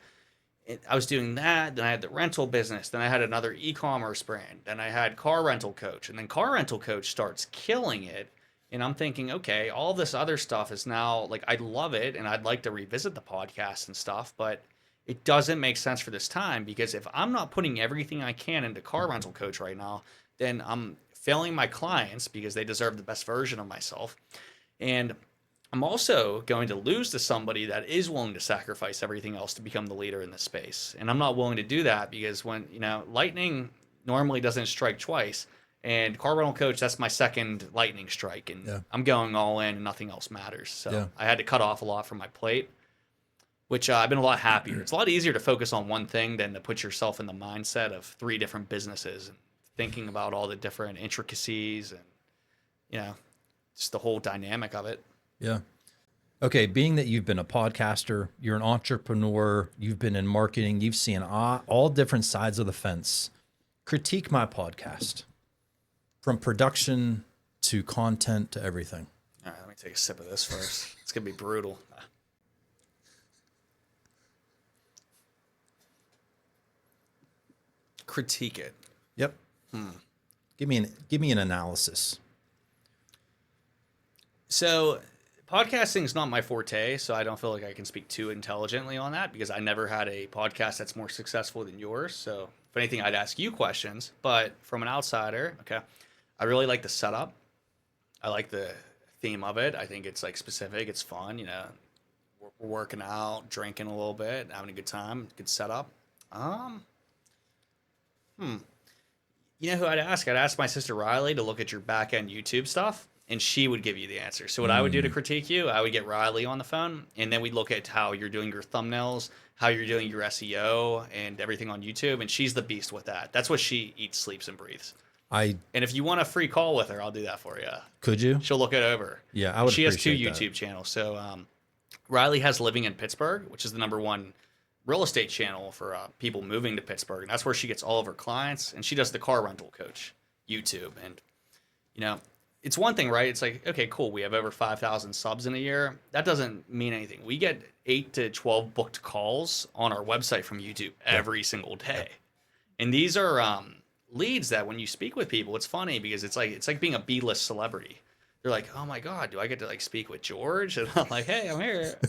I was doing that. Then I had the rental business. Then I had another e-commerce brand. Then I had car rental coach. And then car rental coach starts killing it. And I'm thinking, okay, all this other stuff is now like, I love it. And I'd like to revisit the podcast and stuff, but it doesn't make sense for this time, because if I'm not putting everything I can into car rental coach right now, then I'm failing my clients because they deserve the best version of myself. And I'm also going to lose to somebody that is willing to sacrifice everything else to become the leader in this space. And I'm not willing to do that, because when, lightning normally doesn't strike twice, and car rental coach, that's my second lightning strike. And I'm going all in and nothing else matters. So I had to cut off a lot from my plate, which I've been a lot happier. It's a lot easier to focus on one thing than to put yourself in the mindset of 3 different businesses and thinking about all the different intricacies and, just the whole dynamic of it. Yeah. Okay. Being that you've been a podcaster, you're an entrepreneur, you've been in marketing, you've seen all different sides of the fence. Critique my podcast, from production to content to everything. All right, let me take a sip of this first. It's going to be brutal. Critique it. Yep. Give me an analysis. So podcasting is not my forte, so I don't feel like I can speak too intelligently on that, because I never had a podcast that's more successful than yours. So if anything, I'd ask you questions. But from an outsider, okay, I really like the setup. I like the theme of it. I think it's like specific. It's fun. We're working out, drinking a little bit, having a good time. Good setup. You know who I'd ask? I'd ask my sister Riley to look at your back end YouTube stuff, and she would give you the answer. So what I would do to critique you, I would get Riley on the phone, and then we'd look at how you're doing your thumbnails, how you're doing your SEO, and everything on YouTube. And she's the beast with that. That's what she eats, sleeps, and breathes. And if you want a free call with her, I'll do that for you. Could you? She'll look it over. Yeah, I would. She has 2 appreciate YouTube channels. So Riley has Living in Pittsburgh, which is the #1 real estate channel for people moving to Pittsburgh. And that's where she gets all of her clients. And she does the car rental coach YouTube. And, it's one thing, right? It's like, okay, cool. We have over 5,000 subs in a year. That doesn't mean anything. We get 8 to 12 booked calls on our website from YouTube every single day. And these are leads that when you speak with people, it's funny because it's like being a B-list celebrity. They're like, oh my God, do I get to like speak with George? And I'm like, hey, I'm here.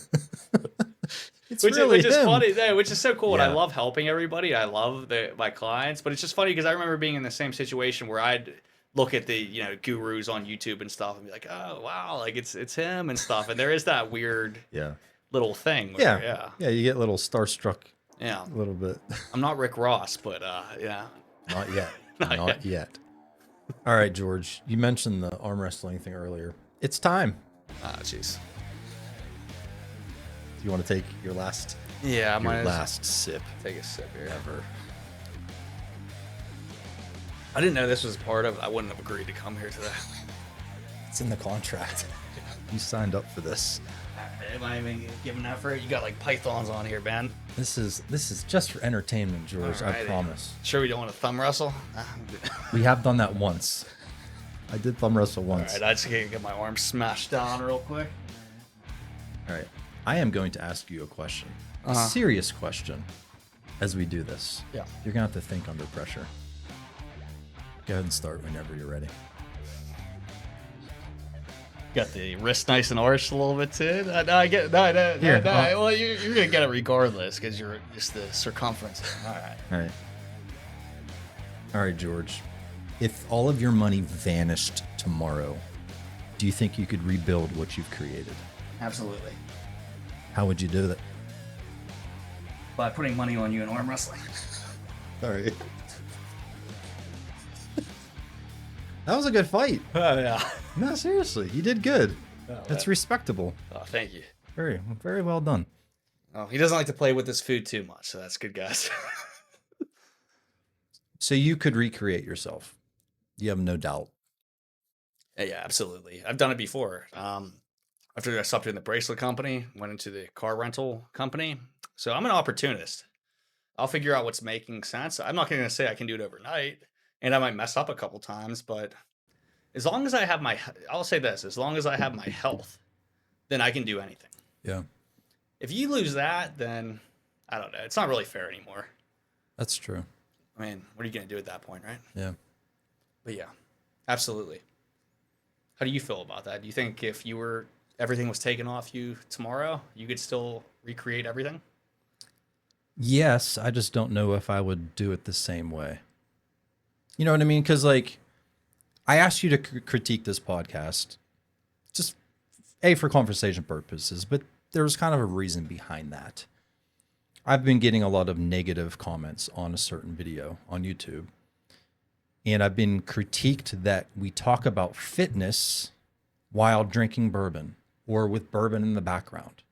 Which is funny, which is so cool. And I love helping everybody. I love my clients, but it's just funny because I remember being in the same situation where I'd look at the gurus on YouTube and stuff and be like, oh wow, like it's him and stuff. And there is that weird little thing. Where, you get a little starstruck. Yeah, a little bit. I'm not Rick Ross, but not yet. Not yet. All right, George, you mentioned the arm wrestling thing earlier. It's time. Ah, jeez. Do you want to take your last? Yeah, your last sip. Take a sip here. Ever. I didn't know this was part of. I wouldn't have agreed to come here today. It's in the contract. You signed up for this. Am I even giving effort? You got like pythons on here, man. This is just for entertainment, George. Alrighty. I promise. Sure, we don't want to thumb wrestle. We have done that once. I did thumb wrestle once. All right, I just gotta get my arm smashed down real quick. All right, I am going to ask you a question, a serious question, as we do this. Yeah. You're gonna have to think under pressure. Go ahead and start whenever you're ready. Got the wrist nice and arched a little bit too. No, Here, well, you're gonna get it regardless because you're just the circumference. All right, George. If all of your money vanished tomorrow, do you think you could rebuild what you've created? Absolutely. How would you do that? By putting money on you in arm wrestling. All right. That was a good fight. Oh, yeah. No, seriously. You did good. Oh, that's respectable. Oh, thank you. Very, very well done. Oh, he doesn't like to play with his food too much, so that's good, guys. So you could recreate yourself. You have no doubt. Yeah, absolutely. I've done it before. After I stopped doing the bracelet company, went into the car rental company. So I'm an opportunist. I'll figure out what's making sense. I'm not going to say I can do it overnight. And I might mess up a couple times, but as long as I have I'll say this, as long as I have my health, then I can do anything. Yeah. If you lose that, then I don't know. It's not really fair anymore. That's true. I mean, what are you going to do at that point, right? Yeah. But yeah, absolutely. How do you feel about that? Do you think if everything was taken off you tomorrow, you could still recreate everything? Yes, I just don't know if I would do it the same way. You know what I mean? Because like, I asked you to critique this podcast, just for conversation purposes, but there was kind of a reason behind that. I've been getting a lot of negative comments on a certain video on YouTube, and I've been critiqued that we talk about fitness while drinking bourbon or with bourbon in the background.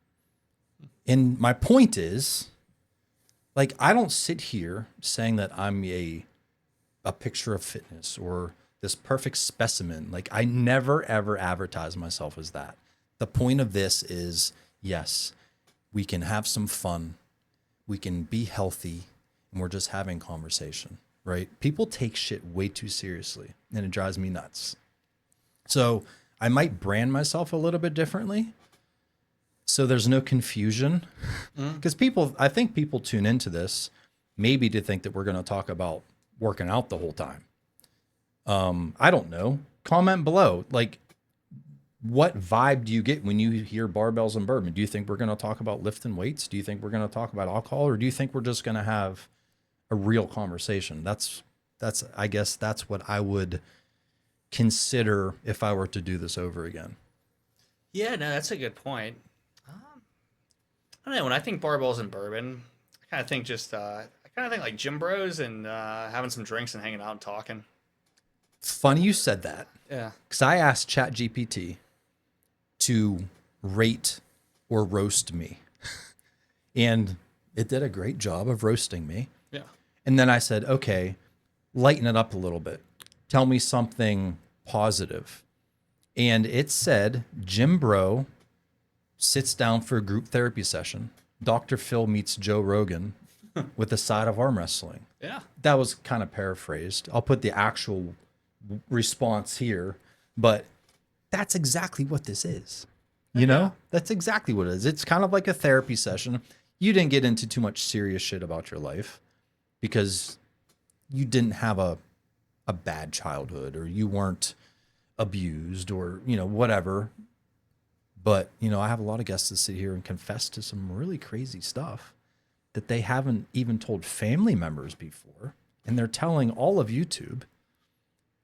And my point is, like, I don't sit here saying that I'm a picture of fitness or this perfect specimen. Like, I never, ever advertise myself as that. The point of this is, yes, we can have some fun. We can be healthy, and we're just having conversation, right? People take shit way too seriously, and it drives me nuts. So I might brand myself a little bit differently, so there's no confusion. Because I think people tune into this maybe to think that we're going to talk about working out the whole time. I don't know. Comment below. Like, what vibe do you get when you hear barbells and bourbon? Do you think we're going to talk about lifting weights? Do you think we're going to talk about alcohol? Or do you think we're just going to have a real conversation? I guess that's what I would consider if I were to do this over again. Yeah, no, that's a good point. I don't know. When I think barbells and bourbon, I kind of think like gym bros and having some drinks and hanging out and talking. Funny you said that. Yeah. Because I asked ChatGPT to rate or roast me. And it did a great job of roasting me. Yeah. And then I said, okay, lighten it up a little bit. Tell me something positive. And it said, Jim Bro sits down for a group therapy session. Dr. Phil meets Joe Rogan with a side of arm wrestling. Yeah. That was kind of paraphrased. I'll put the actual response here, but that's exactly what this is. You know, that's exactly what it is. It's kind of like a therapy session. You didn't get into too much serious shit about your life because you didn't have a bad childhood or you weren't abused or, whatever. But, I have a lot of guests that sit here and confess to some really crazy stuff that they haven't even told family members before. And they're telling all of YouTube.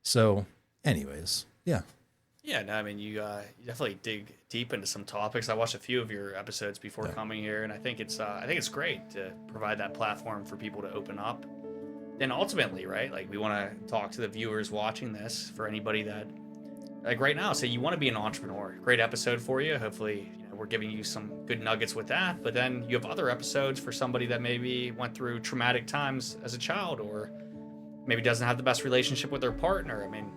So anyways, yeah. Yeah, no, I mean, you definitely dig deep into some topics. I watched a few of your episodes before coming here, and I think it's great to provide that platform for people to open up. And ultimately, right, like we want to talk to the viewers watching this. For anybody that, like right now, say you want to be an entrepreneur. Great episode for you. Hopefully, we're giving you some good nuggets with that. But then you have other episodes for somebody that maybe went through traumatic times as a child, or maybe doesn't have the best relationship with their partner. I mean,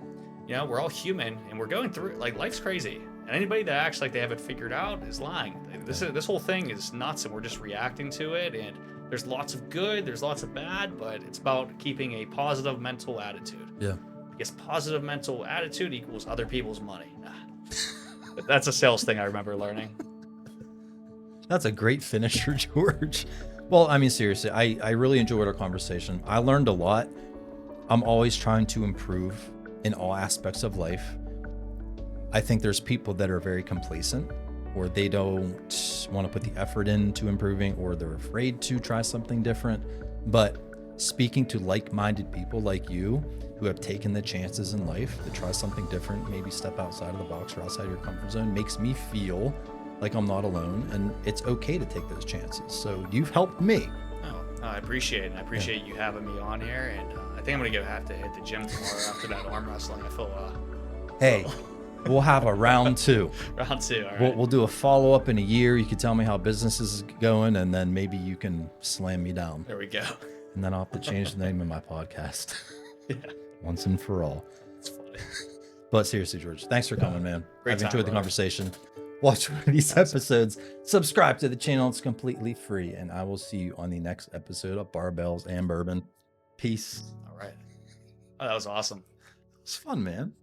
we're all human and we're going through, like, life's crazy. And anybody that acts like they have it figured out is lying. This whole thing is nuts and we're just reacting to it. And there's lots of good, there's lots of bad, but it's about keeping a positive mental attitude. Yeah. Because positive mental attitude equals other people's money. That's a sales thing I remember learning. That's a great finisher, George. Well, I mean, seriously, I really enjoyed our conversation. I learned a lot. I'm always trying to improve in all aspects of life. I think there's people that are very complacent, or they don't want to put the effort into improving, or they're afraid to try something different. But speaking to like-minded people like you who have taken the chances in life to try something different, maybe step outside of the box or outside your comfort zone, makes me feel like I'm not alone, and it's okay to take those chances. So you've helped me. Oh, I appreciate it. And I appreciate you having me on here. And I think I'm going to have to hit the gym tomorrow after that arm wrestling. I feel Hey, we'll have a round two. Round two. All right. We'll do a follow-up in a year. You can tell me how business is going, and then maybe you can slam me down. There we go. And then I'll have to change the name of my podcast. Yeah. Once and for all. It's funny. But seriously, George, thanks for coming, man. Great I've time, enjoyed the brother. conversation. Watch one of these episodes. Subscribe to the channel. It's completely free. And I will see you on the next episode of Barbells and Bourbon. Peace. All right. Oh, that was awesome. It's fun, man.